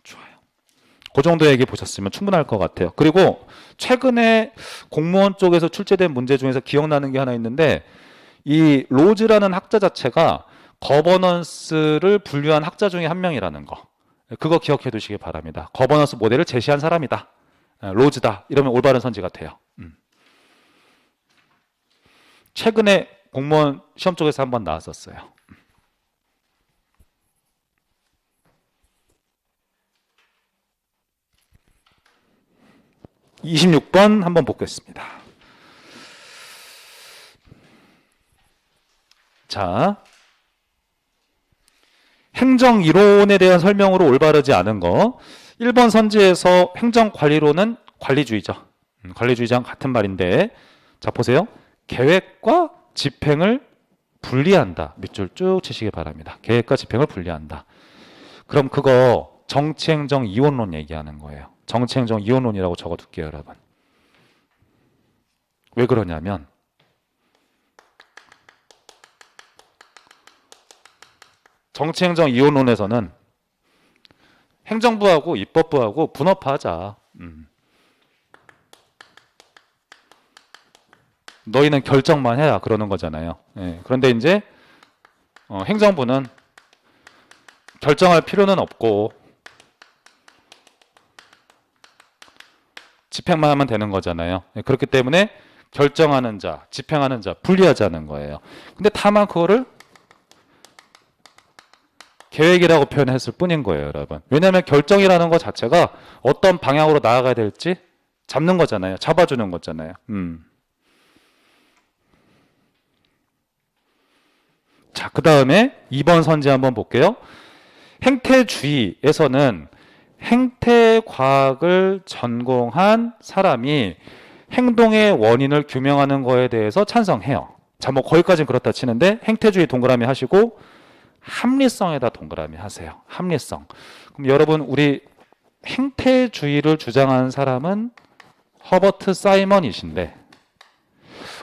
[SPEAKER 1] 좋아요. 그 정도 얘기 보셨으면 충분할 것 같아요. 그리고 최근에 공무원 쪽에서 출제된 문제 중에서 기억나는 게 하나 있는데 이 로즈라는 학자 자체가 거버넌스를 분류한 학자 중에 한 명이라는 거. 그거 기억해 두시기 바랍니다. 거버넌스 모델을 제시한 사람이다. 로즈다. 이러면 올바른 선지가 돼요. 최근에 공무원 시험 쪽에서 한번 나왔었어요. 26번 한번 보겠습니다. 자, 행정 이론에 대한 설명으로 올바르지 않은 거. 1번 선지에서 행정관리론은 관리주의죠. 관리주의자랑 같은 말인데, 자 보세요. 계획과 집행을 분리한다. 밑줄 쭉 치시기 바랍니다. 계획과 집행을 분리한다. 그럼 그거 정치행정 이원론 얘기하는 거예요. 정치행정 이원론이라고 적어둘게요, 여러분. 왜 그러냐면 정치행정 이원론에서는 행정부하고 입법부하고 분업하자. 너희는 결정만 해라 그러는 거잖아요. 예, 그런데 이제 행정부는 결정할 필요는 없고 집행만 하면 되는 거잖아요. 예, 그렇기 때문에 결정하는 자, 집행하는 자 분리하자는 거예요. 근데 다만 그거를 계획이라고 표현했을 뿐인 거예요, 여러분. 왜냐하면 결정이라는 것 자체가 어떤 방향으로 나아가야 될지 잡는 거잖아요. 잡아주는 거잖아요. 자, 그 다음에 2번 선지 한번 볼게요. 행태주의에서는 행태과학을 전공한 사람이 행동의 원인을 규명하는 거에 대해서 찬성해요. 자, 뭐 거기까지는 그렇다 치는데 행태주의 동그라미 하시고 합리성에다 동그라미 하세요. 합리성. 그럼 여러분, 우리 행태주의를 주장하는 사람은 허버트 사이먼이신데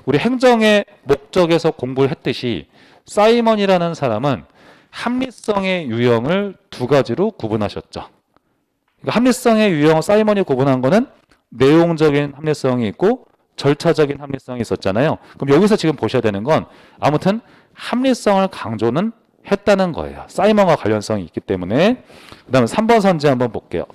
[SPEAKER 1] 우리 행정의 목적에서 공부를 했듯이 사이먼이라는 사람은 합리성의 유형을 두 가지로 구분하셨죠. 그러니까 합리성의 유형 사이먼이 구분한 거는 내용적인 합리성이 있고 절차적인 합리성이 있었잖아요. 그럼 여기서 지금 보셔야 되는 건 아무튼 합리성을 강조는 했다는 거예요. 사이먼과 관련성이 있기 때문에. 그 다음에 3번 선지 한번 볼게요.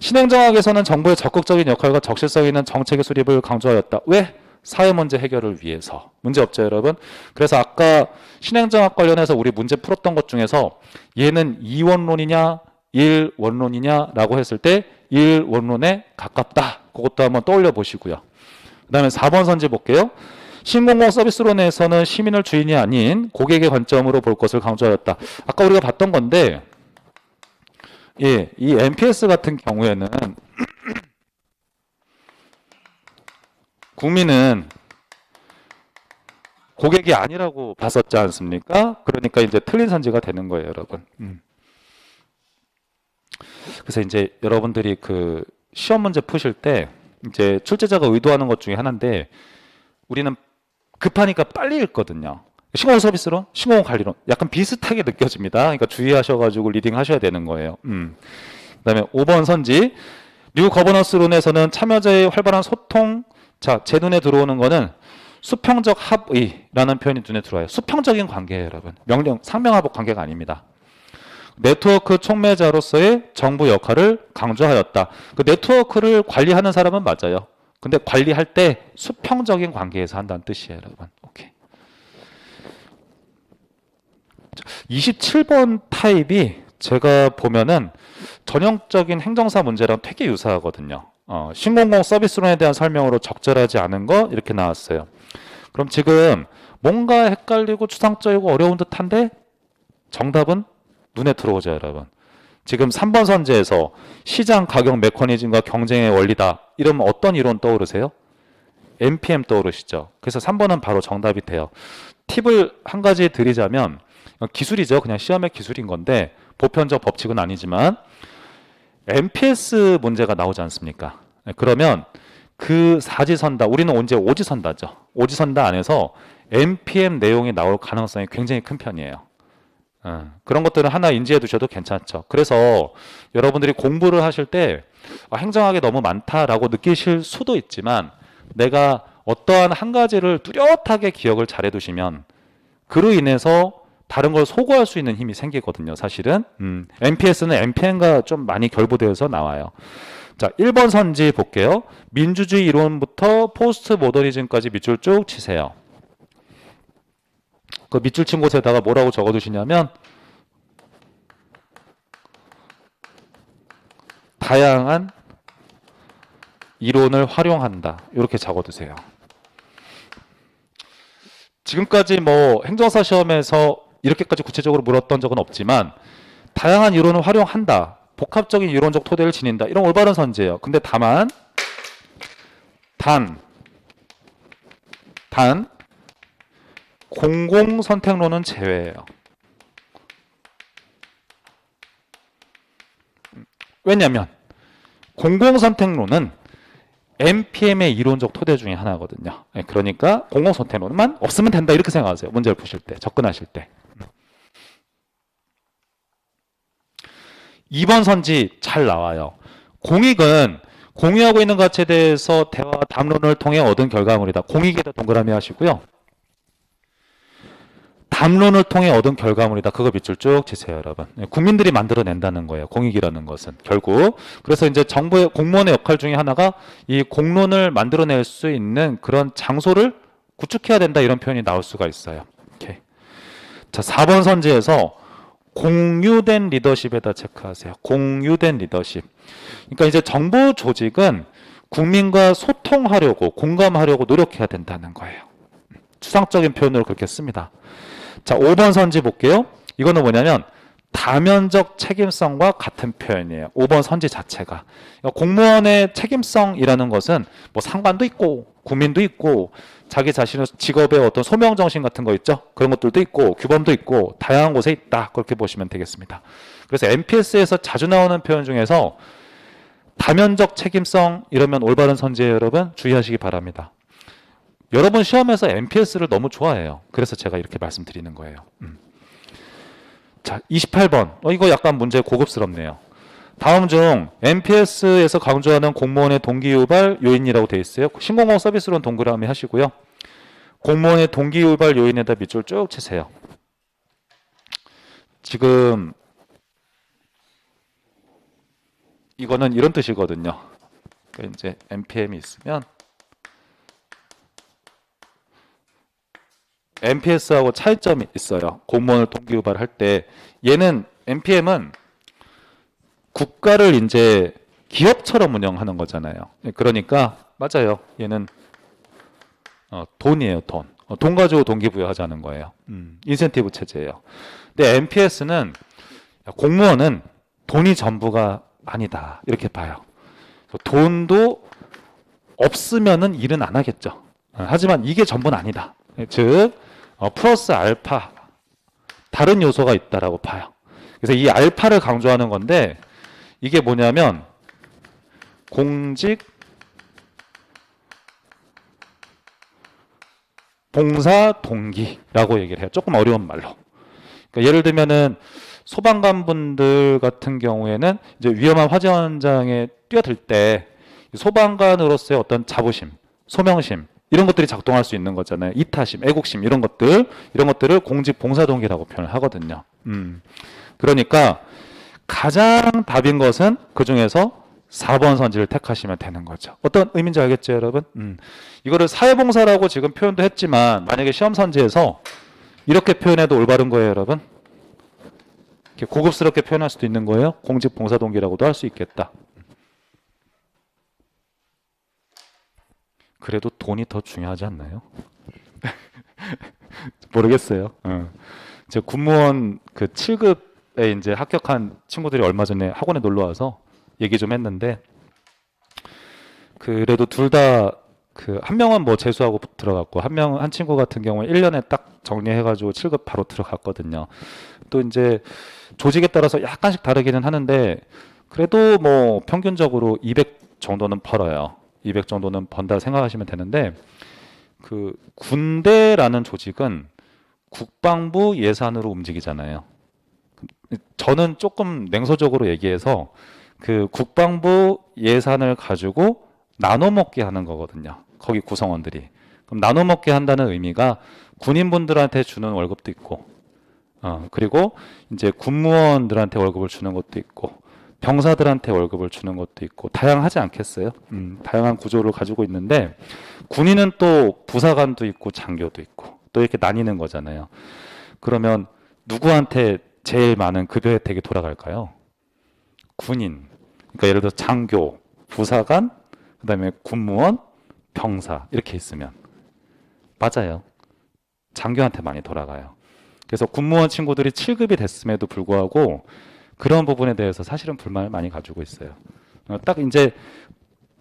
[SPEAKER 1] 신행정학에서는 정부의 적극적인 역할과 적실성 있는 정책의 수립을 강조하였다. 왜? 사회 문제 해결을 위해서. 문제 없죠, 여러분? 그래서 아까 신행정학 관련해서 우리 문제 풀었던 것 중에서 얘는 이원론이냐, 일원론이냐라고 했을 때 일원론에 가깝다. 그것도 한번 떠올려 보시고요. 그 다음에 4번 선지 볼게요. 신공공 서비스론에서는 시민을 주인이 아닌 고객의 관점으로 볼 것을 강조하였다. 아까 우리가 봤던 건데, 예, 이 NPS 같은 경우에는 국민은 고객이 아니라고 봤었지 않습니까? 그러니까 이제 틀린 선지가 되는 거예요, 여러분. 그래서 이제 여러분들이 그 시험 문제 푸실 때 이제 출제자가 의도하는 것 중에 하나인데 우리는 급하니까 빨리 읽거든요. 신공공 서비스론, 신공공 관리론 약간 비슷하게 느껴집니다. 그러니까 주의하셔가지고 리딩 하셔야 되는 거예요. 그다음에 5번 선지 뉴 거버넌스론에서는 참여자의 활발한 소통. 자, 제 눈에 들어오는 거는 수평적 합의라는 표현이 눈에 들어와요. 수평적인 관계예요, 여러분. 명령, 상명하복 관계가 아닙니다. 네트워크 촉매자로서의 정부 역할을 강조하였다. 그 네트워크를 관리하는 사람은 맞아요. 근데 관리할 때 수평적인 관계에서 한다는 뜻이에요, 여러분. 오케이. 27번 타입이 제가 보면은 전형적인 행정사 문제랑 되게 유사하거든요. 신공공 서비스론에 대한 설명으로 적절하지 않은 거 이렇게 나왔어요. 그럼 지금 뭔가 헷갈리고 추상적이고 어려운 듯한데 정답은 눈에 들어오죠, 여러분. 지금 3번 선지에서 시장 가격 메커니즘과 경쟁의 원리다. 이러면 어떤 이론 떠오르세요? NPM 떠오르시죠? 그래서 3번은 바로 정답이 돼요. 팁을 한 가지 드리자면 기술이죠. 그냥 시험의 기술인 건데 보편적 법칙은 아니지만 NPS 문제가 나오지 않습니까? 그러면 그 사지선다, 우리는 언제 오지선다죠. 오지선다 안에서 NPM 내용이 나올 가능성이 굉장히 큰 편이에요. 그런 것들은 하나 인지해 두셔도 괜찮죠. 그래서 여러분들이 공부를 하실 때 행정학이 너무 많다라고 느끼실 수도 있지만 내가 어떠한 한 가지를 뚜렷하게 기억을 잘해 두시면 그로 인해서 다른 걸 소거할 수 있는 힘이 생기거든요, 사실은. NPS는 NPM과 좀 많이 결부되어서 나와요. 자, 1번 선지 볼게요. 민주주의 이론부터 포스트 모더니즘까지 밑줄 쭉 치세요. 그 밑줄 친 곳에다가 뭐라고 적어두시냐면 다양한 이론을 활용한다. 이렇게 적어두세요. 지금까지 뭐 행정사 시험에서 이렇게까지 구체적으로 물었던 적은 없지만 다양한 이론을 활용한다. 복합적인 이론적 토대를 지닌다. 이런 올바른 선지예요. 근데 다만 공공선택론은 제외예요. 왜냐하면 공공선택론은 NPM의 이론적 토대 중에 하나거든요. 그러니까 공공선택론만 없으면 된다 이렇게 생각하세요. 문제를 푸실 때, 접근하실 때. 2번 선지 잘 나와요. 공익은 공유하고 있는 가치에 대해서 대화 담론을 통해 얻은 결과물이다. 공익에다 동그라미 하시고요. 담론을 통해 얻은 결과물이다. 그거 밑줄 쭉 치세요, 여러분. 국민들이 만들어낸다는 거예요. 공익이라는 것은 결국. 그래서 이제 정부의 공무원의 역할 중에 하나가 이 공론을 만들어낼 수 있는 그런 장소를 구축해야 된다. 이런 표현이 나올 수가 있어요. 오케이. 자, 4번 선지에서 공유된 리더십에다 체크하세요. 공유된 리더십. 그러니까 이제 정부 조직은 국민과 소통하려고 공감하려고 노력해야 된다는 거예요. 추상적인 표현으로 그렇게 씁니다. 자, 5번 선지 볼게요. 이거는 뭐냐면 다면적 책임성과 같은 표현이에요. 5번 선지 자체가. 그러니까 공무원의 책임성이라는 것은 뭐 상관도 있고 국민도 있고 자기 자신의 직업의 어떤 소명정신 같은 거 있죠. 그런 것들도 있고 규범도 있고 다양한 곳에 있다. 그렇게 보시면 되겠습니다. 그래서 NPS에서 자주 나오는 표현 중에서 다면적 책임성 이러면 올바른 선지예요, 여러분. 주의하시기 바랍니다. 여러분 시험에서 NPS를 너무 좋아해요. 그래서 제가 이렇게 말씀드리는 거예요. 자, 28번. 이거 약간 문제 고급스럽네요. 다음 중 NPS에서 강조하는 공무원의 동기유발 요인이라고 되어 있어요. 신공공 서비스론 동그라미 하시고요. 공무원의 동기유발 요인에다 밑줄 쭉 치세요. 지금 이거는 이런 뜻이거든요. 그러니까 이제 npm이 있으면 nps하고 차이점이 있어요. 공무원을 동기유발할 때 얘는 npm은 국가를 이제 기업처럼 운영하는 거잖아요. 그러니까 맞아요. 얘는 돈이에요, 돈. 돈 가지고 동기부여하자는 거예요. 인센티브 체제예요. 근데 NPS는 공무원은 돈이 전부가 아니다. 이렇게 봐요. 돈도 없으면은 일은 안 하겠죠. 하지만 이게 전부는 아니다. 즉, 플러스 알파, 다른 요소가 있다라고 봐요. 그래서 이 알파를 강조하는 건데, 이게 뭐냐면, 공직, 봉사 동기라고 얘기를 해요. 조금 어려운 말로. 그러니까 예를 들면은 소방관분들 같은 경우에는 이제 위험한 화재 현장에 뛰어들 때 소방관으로서의 어떤 자부심, 소명심 이런 것들이 작동할 수 있는 거잖아요. 이타심, 애국심 이런 것들을 공직 봉사 동기라고 표현을 하거든요. 그러니까 가장 답인 것은 그 중에서 4번 선지를 택하시면 되는 거죠. 어떤 의미인지 알겠죠, 여러분? 이거를 사회봉사라고 지금 표현도 했지만 만약에 시험 선지에서 이렇게 표현해도 올바른 거예요, 여러분. 이렇게 고급스럽게 표현할 수도 있는 거예요. 공직봉사동기라고도 할 수 있겠다. 그래도 돈이 더 중요하지 않나요? 모르겠어요. 제 군무원 그 7급에 이제 합격한 친구들이 얼마 전에 학원에 놀러 와서 얘기 좀 했는데, 그래도 둘 다 그 한 명은 뭐 재수하고 들어갔고 한 친구 같은 경우에 1년에 딱 정리해가지고 7급 바로 들어갔거든요. 또 이제 조직에 따라서 약간씩 다르기는 하는데 그래도 뭐 평균적으로 200 정도는 벌어요. 200 정도는 번다 생각하시면 되는데, 그 군대라는 조직은 국방부 예산으로 움직이잖아요. 저는 조금 냉소적으로 얘기해서 그 국방부 예산을 가지고 나눠 먹게 하는 거거든요. 거기 구성원들이. 그럼 나눠 먹게 한다는 의미가 군인분들한테 주는 월급도 있고, 그리고 이제 군무원들한테 월급을 주는 것도 있고, 병사들한테 월급을 주는 것도 있고, 다양하지 않겠어요? 다양한 구조를 가지고 있는데, 군인은 또 부사관도 있고, 장교도 있고, 또 이렇게 나뉘는 거잖아요. 그러면 누구한테 제일 많은 급여 혜택이 돌아갈까요? 군인. 그러니까 예를 들어 장교, 부사관, 그 다음에 군무원, 병사 이렇게 있으면 맞아요. 장교한테 많이 돌아가요. 그래서 군무원 친구들이 7급이 됐음에도 불구하고 그런 부분에 대해서 사실은 불만을 많이 가지고 있어요. 딱 이제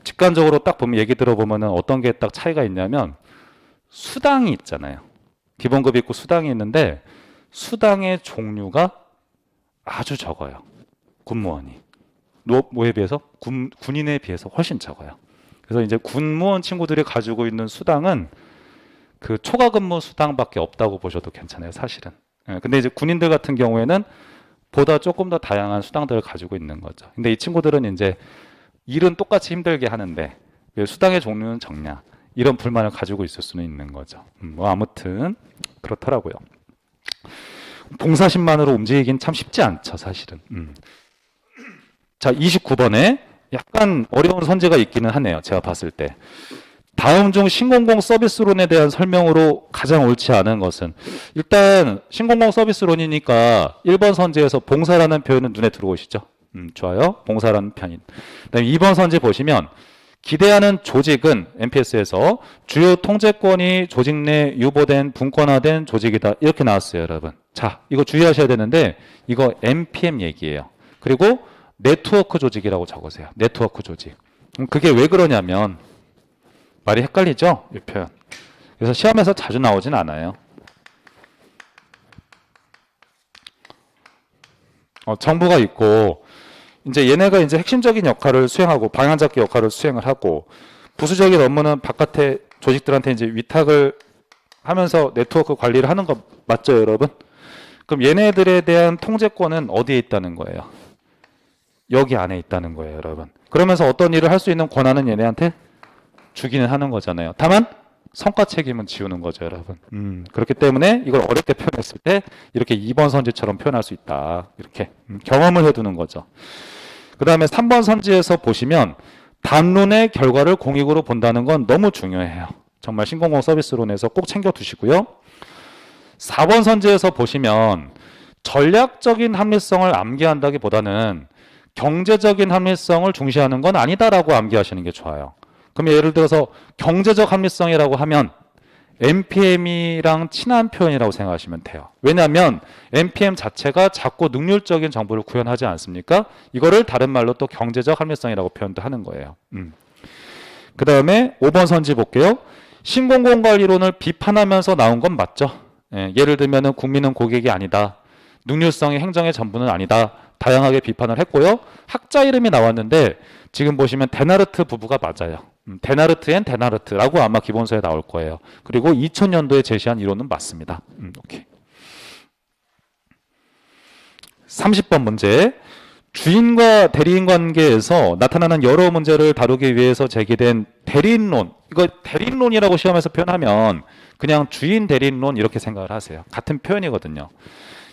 [SPEAKER 1] 직관적으로 딱 보면 얘기 들어보면은 어떤 게 딱 차이가 있냐면 수당이 있잖아요. 기본급이 있고 수당이 있는데 수당의 종류가 아주 적어요. 군무원이. 뭐에 비해서? 군인에 비해서 훨씬 적어요. 그래서 이제 군무원 친구들이 가지고 있는 수당은 그 초과 근무 수당밖에 없다고 보셔도 괜찮아요, 사실은. 근데 이제 군인들 같은 경우에는 보다 조금 더 다양한 수당들을 가지고 있는 거죠. 근데 이 친구들은 이제 일은 똑같이 힘들게 하는데 왜 수당의 종류는 적냐, 이런 불만을 가지고 있을 수는 있는 거죠. 뭐 아무튼 그렇더라고요. 봉사심만으로 움직이긴 참 쉽지 않죠, 사실은. 자, 29번에 약간 어려운 선제가 있기는 하네요. 제가 봤을 때. 다음 중 신공공 서비스론에 대한 설명으로 가장 옳지 않은 것은, 일단 신공공 서비스론이니까 1번 선제에서 봉사라는 표현은 눈에 들어오시죠? 좋아요. 봉사라는 편인. 그다음에 2번 선제 보시면 기대하는 조직은 NPS에서 주요 통제권이 조직 내 유보된 분권화된 조직이다. 이렇게 나왔어요, 여러분. 자, 이거 주의하셔야 되는데 이거 NPM 얘기예요. 그리고 네트워크 조직이라고 적으세요. 네트워크 조직. 그게 왜 그러냐면 말이 헷갈리죠? 이 표현. 그래서 시험에서 자주 나오진 않아요. 정부가 있고 이제 얘네가 이제 핵심적인 역할을 수행하고 방향 잡기 역할을 수행을 하고 부수적인 업무는 바깥에 조직들한테 이제 위탁을 하면서 네트워크 관리를 하는 거 맞죠, 여러분? 그럼 얘네들에 대한 통제권은 어디에 있다는 거예요? 여기 안에 있다는 거예요, 여러분. 그러면서 어떤 일을 할 수 있는 권한은 얘네한테 주기는 하는 거잖아요. 다만 성과 책임은 지우는 거죠, 여러분. 그렇기 때문에 이걸 어렵게 표현했을 때 이렇게 2번 선지처럼 표현할 수 있다. 이렇게 경험을 해두는 거죠. 그 다음에 3번 선지에서 보시면 담론의 결과를 공익으로 본다는 건 너무 중요해요. 정말 신공공 서비스론에서 꼭 챙겨 두시고요. 4번 선지에서 보시면 전략적인 합리성을 암기한다기보다는 경제적인 합리성을 중시하는 건 아니다라고 암기하시는 게 좋아요. 그럼 예를 들어서 경제적 합리성이라고 하면 NPM이랑 친한 표현이라고 생각하시면 돼요. 왜냐하면 NPM 자체가 작고 능률적인 정보를 구현하지 않습니까? 이거를 다른 말로 또 경제적 합리성이라고 표현도 하는 거예요. 그 다음에 5번 선지 볼게요. 신공공관리론을 비판하면서 나온 건 맞죠? 예를 들면 국민은 고객이 아니다. 능률성이 행정의 전부는 아니다. 다양하게 비판을 했고요. 학자 이름이 나왔는데 지금 보시면 데나르트 부부가 맞아요. 데나르트 앤 데나르트라고 아마 기본서에 나올 거예요. 그리고 2000년도에 제시한 이론은 맞습니다. 오케이. 30번 문제. 주인과 대리인 관계에서 나타나는 여러 문제를 다루기 위해서 제기된 대리인론. 이거 대리인론이라고 시험에서 표현하면 그냥 주인 대리인론 이렇게 생각을 하세요. 같은 표현이거든요.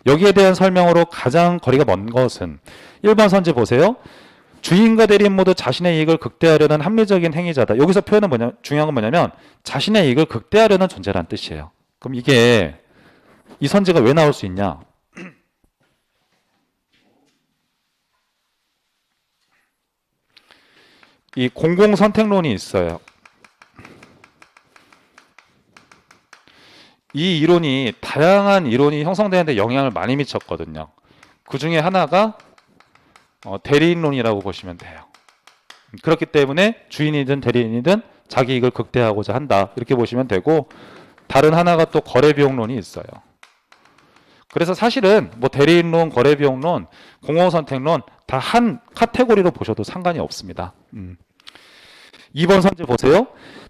[SPEAKER 1] 여기에 대한 설명으로 가장 거리가 먼 것은 1번 선지 보세요. 주인과 대리인 모두 자신의 이익을 극대화하려는 합리적인 행위자다. 여기서 표현은 중요한 건 뭐냐면 자신의 이익을 극대화하려는 존재라는 뜻이에요. 그럼 이게 이 선지가 왜 나올 수 있냐? 이 공공선택론이 있어요. 이 이론이 다양한 이론이 형성되는데 영향을 많이 미쳤거든요. 그 중에 하나가 대리인론이라고 보시면 돼요. 그렇기 때문에 주인이든 대리인이든 자기 이익을 극대화하고자 한다. 이렇게 보시면 되고 다른 하나가 또 거래비용론이 있어요. 그래서 사실은 뭐 대리인론, 거래비용론, 공공선택론 다 한 카테고리로 보셔도 상관이 없습니다. 2번 선지 보세요.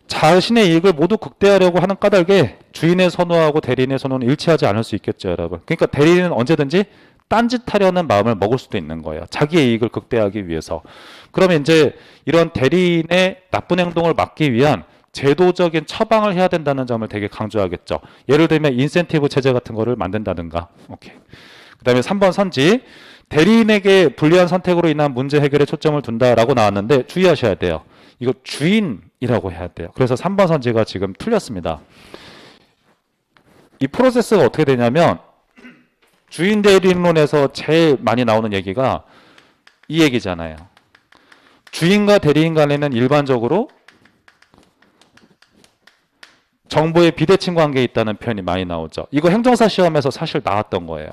[SPEAKER 1] 자신의 이익을 모두 극대화하려고 하는 까닭에 주인의 선호하고 대리인의 선호는 일치하지 않을 수 있겠죠, 여러분. 그러니까 대리인은 언제든지 딴짓하려는 마음을 먹을 수도 있는 거예요. 자기의 이익을 극대화하기 위해서. 그러면 이제 이런 대리인의 나쁜 행동을 막기 위한 제도적인 처방을 해야 된다는 점을 되게 강조하겠죠. 예를 들면 인센티브 체제 같은 거를 만든다든가. 오케이. 그다음에 3번 선지. 대리인에게 불리한 선택으로 인한 문제 해결에 초점을 둔다라고 나왔는데 주의하셔야 돼요. 이거 주인이라고 해야 돼요. 그래서 3번 선지가 지금 틀렸습니다. 이 프로세스가 어떻게 되냐면 주인 대리인론에서 제일 많이 나오는 얘기가 이 얘기잖아요. 주인과 대리인 간에는 일반적으로 정보의 비대칭 관계에 있다는 표현이 많이 나오죠. 이거 행정사 시험에서 사실 나왔던 거예요.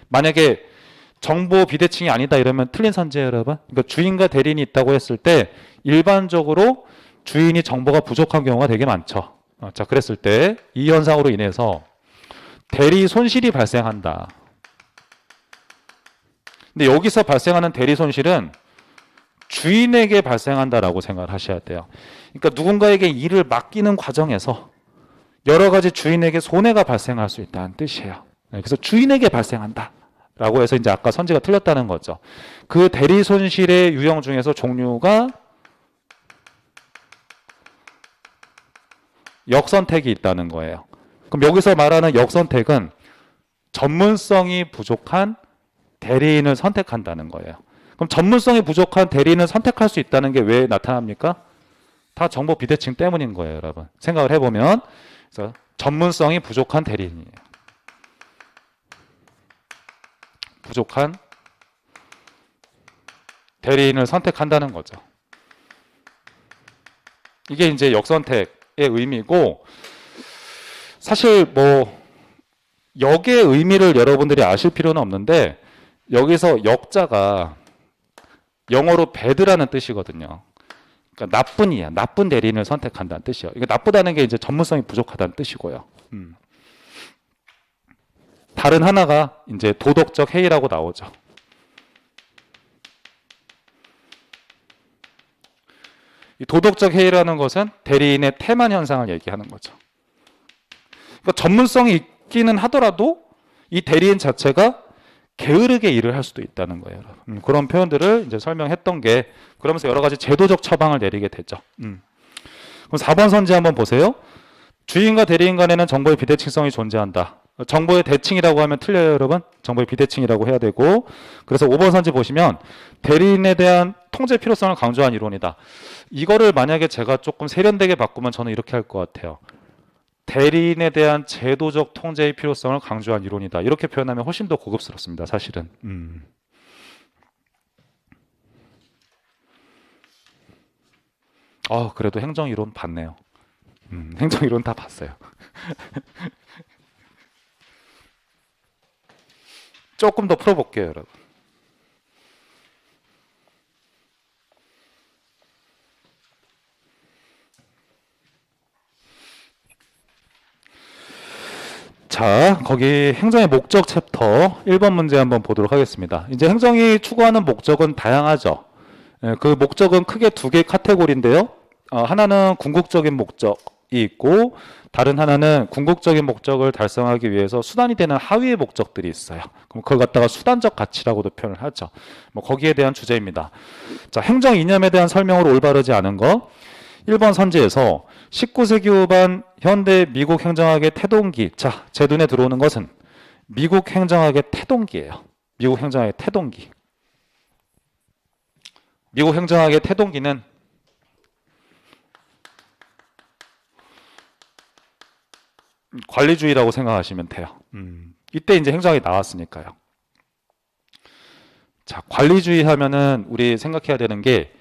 [SPEAKER 1] 만약에 정보 비대칭이 아니다 이러면 틀린 선지예요, 여러분. 그러니까 주인과 대리인이 있다고 했을 때 일반적으로 주인이 정보가 부족한 경우가 되게 많죠. 자, 그랬을 때 이 현상으로 인해서 대리 손실이 발생한다. 근데 여기서 발생하는 대리 손실은 주인에게 발생한다라고 생각을 하셔야 돼요. 그러니까 누군가에게 일을 맡기는 과정에서 여러 가지 주인에게 손해가 발생할 수 있다는 뜻이에요. 그래서 주인에게 발생한다. 라고 해서 이제 아까 선지가 틀렸다는 거죠. 그 대리 손실의 유형 중에서 종류가 역선택이 있다는 거예요. 그럼 여기서 말하는 역선택은 전문성이 부족한 대리인을 선택한다는 거예요. 그럼 전문성이 부족한 대리인을 선택할 수 있다는 게 왜 나타납니까? 다 정보 비대칭 때문인 거예요, 여러분. 생각을 해보면 그래서 전문성이 부족한 대리인이에요. 부족한 대리인을 선택한다는 거죠. 이게 이제 역선택의 의미고 사실 뭐 역의 의미를 여러분들이 아실 필요는 없는데 여기서 역자가 영어로 bad라는 뜻이거든요. 그러니까 나쁜이야. 나쁜 대리인을 선택한다는 뜻이에요. 이거 나쁘다는 게 이제 전문성이 부족하다는 뜻이고요. 다른 하나가 이제 도덕적 해이라고 나오죠. 이 도덕적 해이라는 것은 대리인의 태만 현상을 얘기하는 거죠. 그러니까 전문성이 있기는 하더라도 이 대리인 자체가 게으르게 일을 할 수도 있다는 거예요. 그런 표현들을 이제 설명했던 게 그러면서 여러 가지 제도적 처방을 내리게 되죠. 그럼 4번 선지 한번 보세요. 주인과 대리인 간에는 정보의 비대칭성이 존재한다. 정보의 대칭이라고 하면 틀려요, 여러분. 정보의 비대칭이라고 해야 되고. 그래서 5번 선지 보시면 대리인에 대한 통제 필요성을 강조한 이론이다. 이거를 만약에 제가 조금 세련되게 바꾸면 저는 이렇게 할 것 같아요. 대리인에 대한 제도적 통제의 필요성을 강조한 이론이다. 이렇게 표현하면 훨씬 더 고급스럽습니다, 사실은. 그래도 행정이론 봤네요. 행정이론 다 봤어요. 조금 더 풀어볼게요, 여러분. 자, 거기 행정의 목적 챕터 1번 문제 한번 보도록 하겠습니다. 이제 행정이 추구하는 목적은 다양하죠. 그 목적은 크게 두 개의 카테고리인데요. 하나는 궁극적인 목적이 있고 다른 하나는 궁극적인 목적을 달성하기 위해서 수단이 되는 하위의 목적들이 있어요. 그럼 그걸 갖다가 수단적 가치라고도 표현을 하죠. 뭐 거기에 대한 주제입니다. 자, 행정 이념에 대한 설명으로 올바르지 않은 거. 1번 선지에서 19세기 후반 현대 미국 행정학의 태동기. 자, 제 눈에 들어오는 것은 미국 행정학의 태동기예요. 미국 행정학의 태동기. 미국 행정학의 태동기는 관리주의라고 생각하시면 돼요. 이때 이제 행정학이 나왔으니까요. 자, 관리주의 하면은 우리 생각해야 되는 게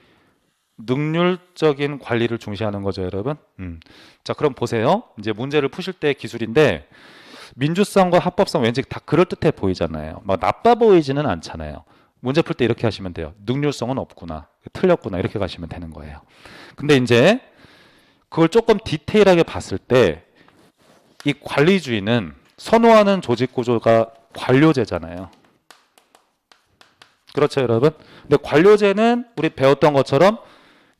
[SPEAKER 1] 능률적인 관리를 중시하는 거죠, 여러분. 자, 그럼 보세요. 이제 문제를 푸실 때 기술인데 민주성과 합법성 왠지 다 그럴듯해 보이잖아요. 막 나빠 보이지는 않잖아요. 문제 풀 때 이렇게 하시면 돼요. 능률성은 없구나, 틀렸구나, 이렇게 가시면 되는 거예요. 근데 이제 그걸 조금 디테일하게 봤을 때 이 관리주의는 선호하는 조직 구조가 관료제잖아요. 그렇죠, 여러분? 근데 관료제는 우리 배웠던 것처럼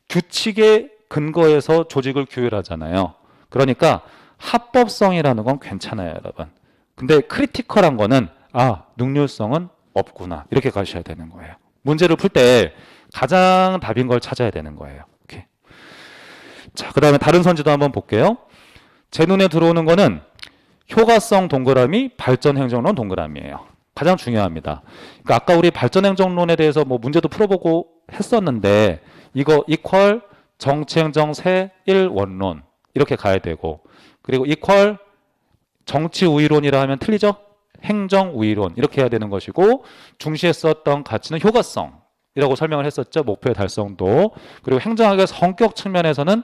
[SPEAKER 1] 규칙에 근거해서 조직을 규율하잖아요. 그러니까 합법성이라는 건 괜찮아요, 여러분. 근데 크리티컬한 거는 능률성은 없구나, 이렇게 가셔야 되는 거예요. 문제를 풀 때 가장 답인 걸 찾아야 되는 거예요. 오케이. 자, 그 다음에 다른 선지도 한번 볼게요. 제 눈에 들어오는 거는 효과성 동그라미, 발전행정론 동그라미예요. 가장 중요합니다. 그러니까 아까 우리 발전행정론에 대해서 뭐 문제도 풀어보고 했었는데 이거 이퀄 정치행정 세 1원론 이렇게 가야 되고, 그리고 이퀄 정치우위론이라 하면 틀리죠? 행정우위론 이렇게 해야 되는 것이고, 중시했었던 가치는 효과성이라고 설명을 했었죠. 목표의 달성도. 그리고 행정학의 성격 측면에서는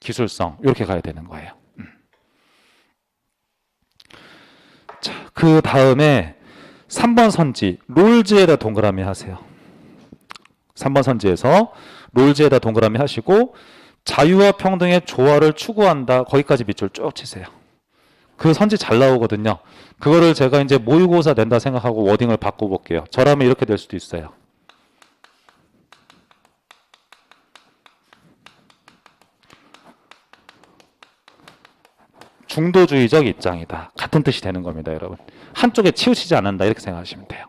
[SPEAKER 1] 기술성, 이렇게 가야 되는 거예요. 자, 그 다음에 3번 선지 롤즈에다 동그라미 하세요. 3번 선지에서 롤즈에다 동그라미 하시고 자유와 평등의 조화를 추구한다, 거기까지 밑줄 쭉 치세요. 그 선지 잘 나오거든요. 그거를 제가 이제 모의고사 낸다 생각하고 워딩을 바꿔볼게요. 저라면 이렇게 될 수도 있어요. 중도주의적 입장이다, 같은 뜻이 되는 겁니다, 여러분. 한쪽에 치우치지 않는다, 이렇게 생각하시면 돼요.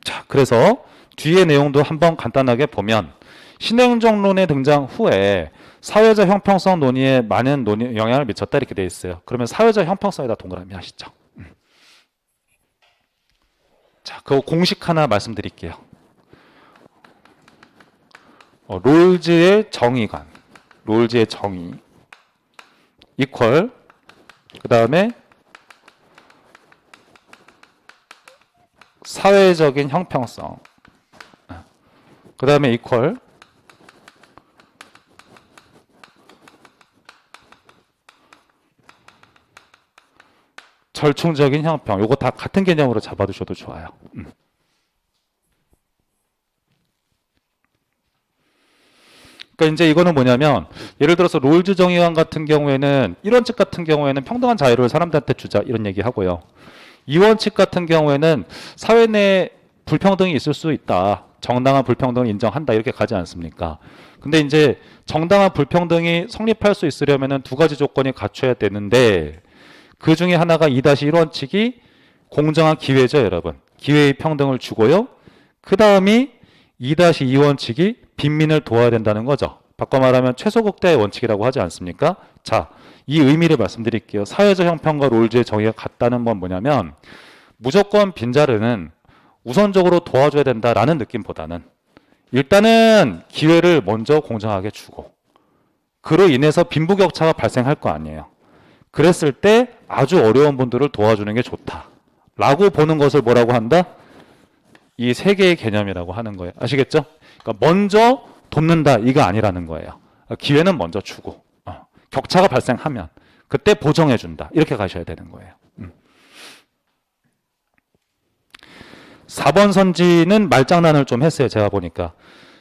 [SPEAKER 1] 자, 그래서 뒤에 내용도 한번 간단하게 보면 신행정론의 등장 후에 사회적 형평성 논의에 많은 영향을 미쳤다, 이렇게 되어 있어요. 그러면 사회적 형평성에다 동그라미 하시죠. 자, 그 공식 하나 말씀드릴게요. 롤즈의 정의관, 롤즈의 정의 이퀄, 그 다음에 사회적인 형평성, 그 다음에 이퀄 절충적인 형평. 요거 다 같은 개념으로 잡아두셔도 좋아요. 그러니까 이제 이거는 뭐냐면, 예를 들어서 롤즈 정의관 같은 경우에는 1원칙 같은 경우에는 평등한 자유를 사람들한테 주자, 이런 얘기 하고요. 2원칙 같은 경우에는 사회 내에 불평등이 있을 수 있다, 정당한 불평등을 인정한다, 이렇게 가지 않습니까? 근데 이제 정당한 불평등이 성립할 수 있으려면 두 가지 조건이 갖춰야 되는데, 그 중에 하나가 2-1원칙이 공정한 기회죠, 여러분. 기회의 평등을 주고요. 그 다음이 2-2원칙이 빈민을 도와야 된다는 거죠. 바꿔 말하면 최소극대의 원칙이라고 하지 않습니까? 자, 이 의미를 말씀드릴게요. 사회적 형평과 롤즈의 정의가 같다는 건 뭐냐면 무조건 빈자리는 우선적으로 도와줘야 된다라는 느낌보다는 일단은 기회를 먼저 공정하게 주고 그로 인해서 빈부격차가 발생할 거 아니에요. 그랬을 때 아주 어려운 분들을 도와주는 게 좋다라고 보는 것을 뭐라고 한다? 이 세 개의 개념이라고 하는 거예요. 아시겠죠? 그러니까 먼저 돕는다 이거 아니라는 거예요. 기회는 먼저 주고 격차가 발생하면 그때 보정해 준다 이렇게 가셔야 되는 거예요. 4번 선지는 말장난을 좀 했어요. 제가 보니까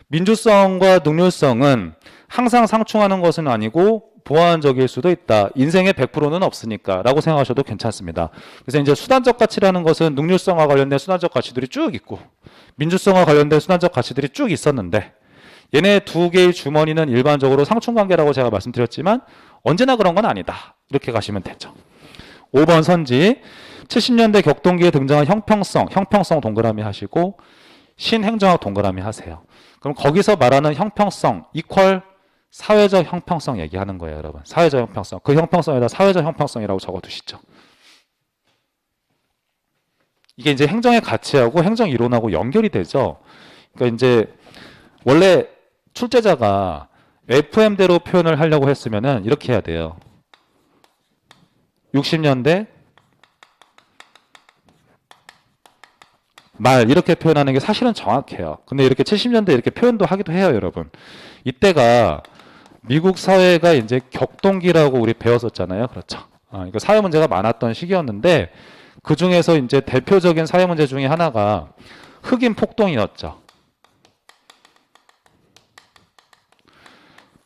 [SPEAKER 1] 민주성과 능률성은 항상 상충하는 것은 아니고 보완적일 수도 있다. 인생의 100%는 없으니까 라고 생각하셔도 괜찮습니다. 그래서 이제 수단적 가치라는 것은 능률성과 관련된 수단적 가치들이 쭉 있고 민주성과 관련된 수단적 가치들이 쭉 있었는데 얘네 두 개의 주머니는 일반적으로 상충관계라고 제가 말씀드렸지만 언제나 그런 건 아니다. 이렇게 가시면 되죠. 5번 선지 70년대 격동기에 등장한 형평성 동그라미 하시고 신행정학 동그라미 하세요. 그럼 거기서 말하는 형평성 이퀄 사회적 형평성 얘기하는 거예요, 여러분. 사회적 형평성. 그 형평성에다 사회적 형평성이라고 적어두시죠. 이게 이제 행정의 가치하고 행정 이론하고 연결이 되죠. 그러니까 이제 원래 출제자가 FM대로 표현을 하려고 했으면은 이렇게 해야 돼요. 60년대 말 이렇게 표현하는 게 사실은 정확해요. 근데 이렇게 70년대 이렇게 표현도 하기도 해요, 여러분. 이때가 미국 사회가 이제 격동기라고 우리 배웠었잖아요. 그렇죠. 그러니까 사회 문제가 많았던 시기였는데 그 중에서 이제 대표적인 사회 문제 중에 하나가 흑인 폭동이었죠.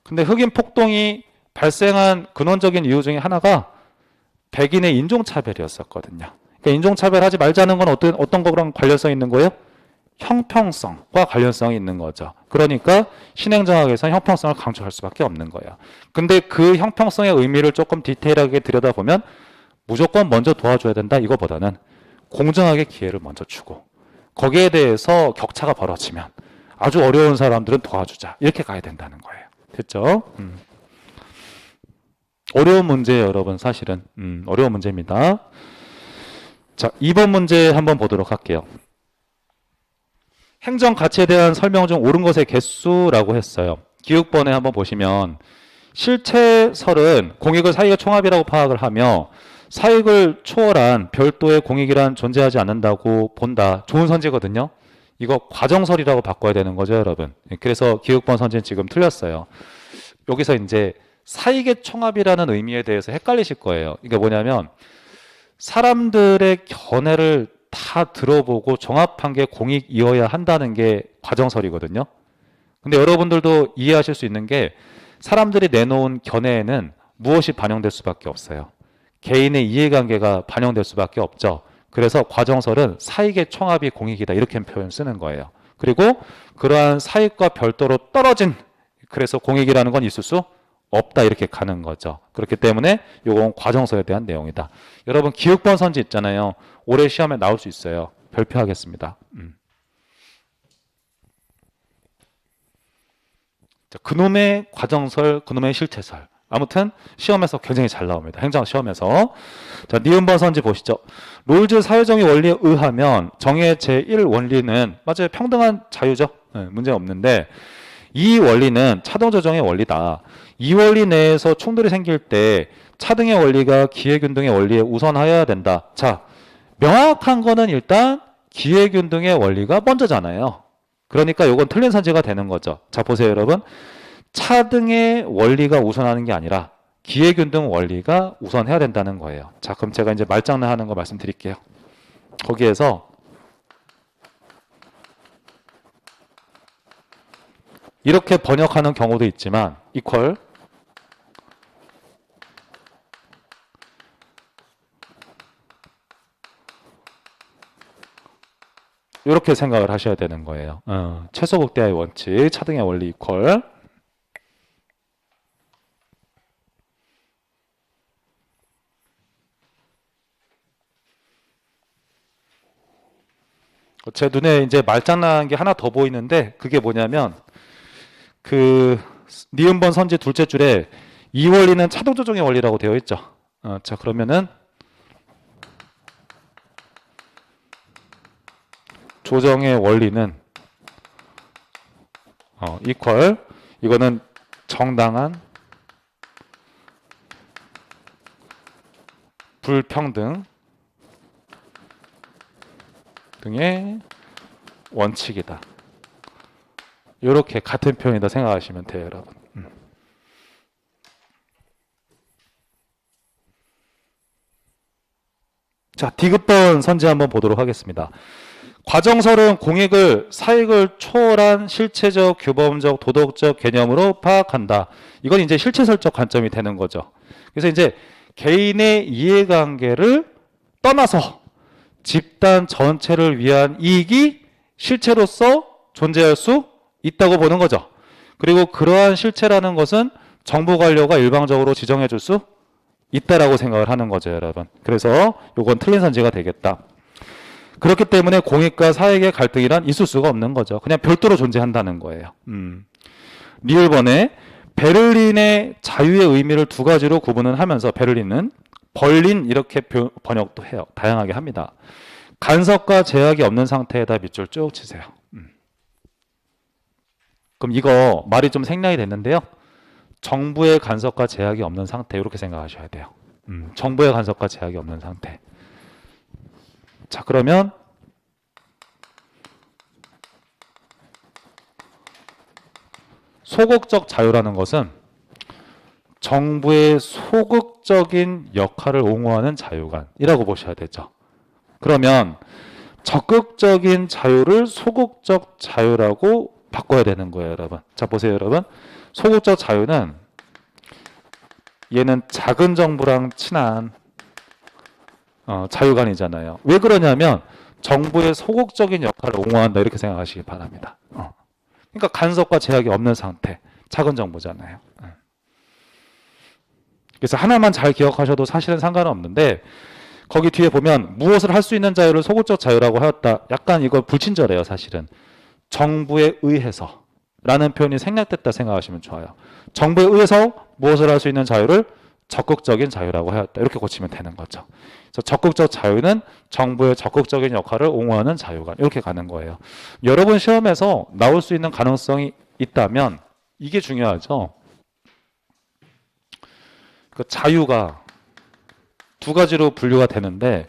[SPEAKER 1] 근데 흑인 폭동이 발생한 근원적인 이유 중에 하나가 백인의 인종차별이었었거든요. 그러니까 인종차별하지 말자는 건 어떤 거랑 관련성이 있는 거예요? 형평성과 관련성이 있는 거죠. 그러니까 신행정학에서 형평성을 강조할 수밖에 없는 거예요. 근데 그 형평성의 의미를 조금 디테일하게 들여다보면 무조건 먼저 도와줘야 된다 이거보다는 공정하게 기회를 먼저 주고 거기에 대해서 격차가 벌어지면 아주 어려운 사람들은 도와주자 이렇게 가야 된다는 거예요. 됐죠? 어려운 문제예요, 여러분. 사실은 어려운 문제입니다. 자, 2번 문제 한번 보도록 할게요. 행정 가치에 대한 설명 중 옳은 것의 개수라고 했어요. 기육번에 한번 보시면 실체설은 공익을 사익의 총합이라고 파악을 하며 사익을 초월한 별도의 공익이란 존재하지 않는다고 본다. 좋은 선지거든요. 이거 과정설이라고 바꿔야 되는 거죠, 여러분. 그래서 기육번 선지는 지금 틀렸어요. 여기서 이제 사익의 총합이라는 의미에 대해서 헷갈리실 거예요. 이게 뭐냐면 사람들의 견해를 다 들어보고 종합한 게 공익이어야 한다는 게 과정설이거든요. 근데 여러분들도 이해하실 수 있는 게 사람들이 내놓은 견해에는 무엇이 반영될 수밖에 없어요. 개인의 이해관계가 반영될 수밖에 없죠. 그래서 과정설은 사익의 총합이 공익이다 이렇게 표현 쓰는 거예요. 그리고 그러한 사익과 별도로 떨어진 그래서 공익이라는 건 있을 수 없다 이렇게 가는 거죠. 그렇기 때문에 이건 과정설에 대한 내용이다. 여러분 기육번 선지 있잖아요. 올해 시험에 나올 수 있어요. 별표하겠습니다. 자, 그놈의 과정설, 그놈의 실체설. 아무튼 시험에서 굉장히 잘 나옵니다. 행정학 시험에서. 자, 니은번 선지 보시죠. 롤즈 사회정의 원리에 의하면 정의 제1원리는 맞아요. 평등한 자유죠. 네, 문제 없는데 이 원리는 차등조정의 원리다. 이 원리 내에서 충돌이 생길 때 차등의 원리가 기회균등의 원리에 우선하여야 된다. 자, 명확한 거는 일단 기회균등의 원리가 먼저잖아요. 그러니까 이건 틀린 선지가 되는 거죠. 자, 보세요, 여러분. 차등의 원리가 우선하는 게 아니라 기회균등 원리가 우선해야 된다는 거예요. 자, 그럼 제가 이제 말장난하는 거 말씀드릴게요. 거기에서 이렇게 번역하는 경우도 있지만 이퀄 이렇게 생각을 하셔야 되는 거예요. 최소극대의 원칙, 차등의 원리 이퀄 제 눈에 이제 말장난한 게 하나 더 보이는데 그게 뭐냐면 그 니은번 선지 둘째 줄에 이 원리는 차동 조정의 원리라고 되어 있죠. 자, 그러면은 조정의 원리는 이퀄, 이거는 정당한 불평등 등의 원칙이다. 이렇게 같은 표현이다 생각하시면 돼요, 여러분. 자, 디귿번 선지 한번 보도록 하겠습니다. 과정설은 공익을 사익을 초월한 실체적, 규범적, 도덕적 개념으로 파악한다. 이건 이제 실체설적 관점이 되는 거죠. 그래서 이제 개인의 이해관계를 떠나서 집단 전체를 위한 이익이 실체로서 존재할 수 있다고 보는 거죠. 그리고 그러한 실체라는 것은 정부 관료가 일방적으로 지정해 줄 수 있다라고 생각을 하는 거죠, 여러분. 그래서 이건 틀린 선지가 되겠다. 그렇기 때문에 공익과 사익의 갈등이란 있을 수가 없는 거죠. 그냥 별도로 존재한다는 거예요. 리을번에 베를린의 자유의 의미를 두 가지로 구분을 하면서 베를린은 벌린 이렇게 번역도 해요. 다양하게 합니다. 간섭과 제약이 없는 상태에다 밑줄 쭉 치세요. 그럼 이거 말이 좀 생략이 됐는데요. 정부의 간섭과 제약이 없는 상태 이렇게 생각하셔야 돼요. 정부의 간섭과 제약이 없는 상태. 자, 그러면 소극적 자유라는 것은 정부의 소극적인 역할을 옹호하는 자유관이라고 보셔야 되죠. 그러면 적극적인 자유를 소극적 자유라고 바꿔야 되는 거예요, 여러분. 자, 보세요, 여러분. 소극적 자유는 얘는 작은 정부랑 친한 자유관이잖아요. 왜 그러냐면 정부의 소극적인 역할을 옹호한다 이렇게 생각하시기 바랍니다. 그러니까 간섭과 제약이 없는 상태, 작은 정부잖아요. 그래서 하나만 잘 기억하셔도 사실은 상관은 없는데 거기 뒤에 보면 무엇을 할 수 있는 자유를 소극적 자유라고 하였다. 약간 이거 불친절해요, 사실은. 정부에 의해서 라는 표현이 생략됐다 생각하시면 좋아요. 정부에 의해서 무엇을 할 수 있는 자유를 적극적인 자유라고 하였다. 이렇게 고치면 되는 거죠. 그래서 적극적 자유는 정부의 적극적인 역할을 옹호하는 자유가 이렇게 가는 거예요. 여러분 시험에서 나올 수 있는 가능성이 있다면 이게 중요하죠. 그 자유가 두 가지로 분류가 되는데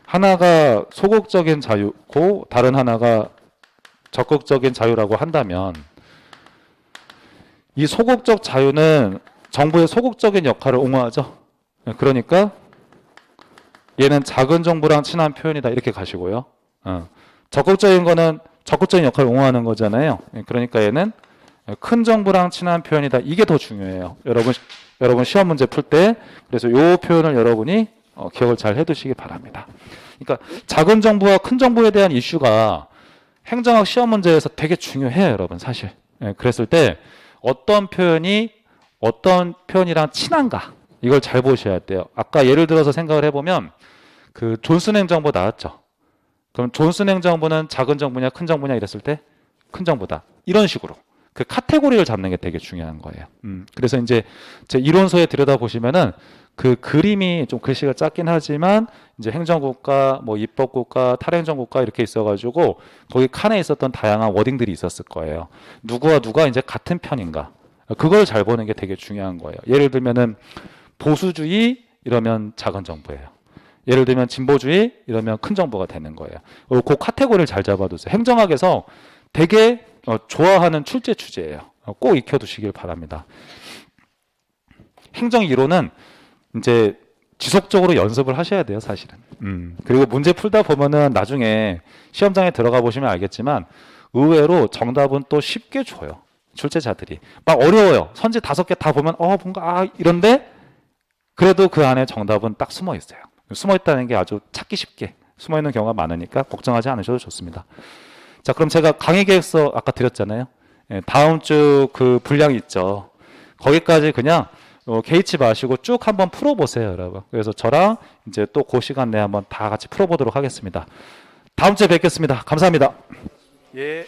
[SPEAKER 1] 하나가 소극적인 자유고 다른 하나가 적극적인 자유라고 한다면 이 소극적 자유는 정부의 소극적인 역할을 옹호하죠. 그러니까 얘는 작은 정부랑 친한 표현이다 이렇게 가시고요. 적극적인 거는 적극적인 역할을 옹호하는 거잖아요. 그러니까 얘는 큰 정부랑 친한 표현이다. 이게 더 중요해요. 여러분 시험 문제 풀 때 그래서 이 표현을 여러분이 기억을 잘 해두시기 바랍니다. 그러니까 작은 정부와 큰 정부에 대한 이슈가 행정학 시험 문제에서 되게 중요해요, 여러분 사실. 그랬을 때 어떤 표현이랑 친한가 이걸 잘 보셔야 돼요. 아까 예를 들어서 생각을 해보면 그 존슨 행정부 나왔죠. 그럼 존슨 행정부는 작은 정부냐 큰 정부냐 이랬을 때 큰 정부다. 이런 식으로 그 카테고리를 잡는 게 되게 중요한 거예요. 그래서 이제 제 이론서에 들여다보시면은 그 그림이 좀 글씨가 작긴 하지만 이제 행정국가, 뭐 입법국가, 탈행정국가 이렇게 있어가지고 거기 칸에 있었던 다양한 워딩들이 있었을 거예요. 누구와 누가 이제 같은 편인가? 그걸 잘 보는 게 되게 중요한 거예요. 예를 들면은 보수주의 이러면 작은 정부예요. 예를 들면 진보주의 이러면 큰 정부가 되는 거예요. 그 카테고리를 잘 잡아두세요. 행정학에서 되게 좋아하는 출제 주제예요. 꼭 익혀두시길 바랍니다. 행정 이론은 이제 지속적으로 연습을 하셔야 돼요, 사실은. 그리고 문제 풀다 보면은 나중에 시험장에 들어가 보시면 알겠지만 의외로 정답은 또 쉽게 줘요. 출제자들이. 막 어려워요. 선지 5개 다 보면 뭔가 이런데 그래도 그 안에 정답은 딱 숨어 있어요. 숨어 있다는 게 아주 찾기 쉽게 숨어 있는 경우가 많으니까 걱정하지 않으셔도 좋습니다. 자, 그럼 제가 강의 계획서 아까 드렸잖아요. 다음 주 그 분량 있죠. 거기까지 그냥 개의치 마시고 쭉 한번 풀어보세요, 여러분. 그래서 저랑 이제 또 그 시간 내에 한번 다 같이 풀어보도록 하겠습니다. 다음 주에 뵙겠습니다. 감사합니다. 예.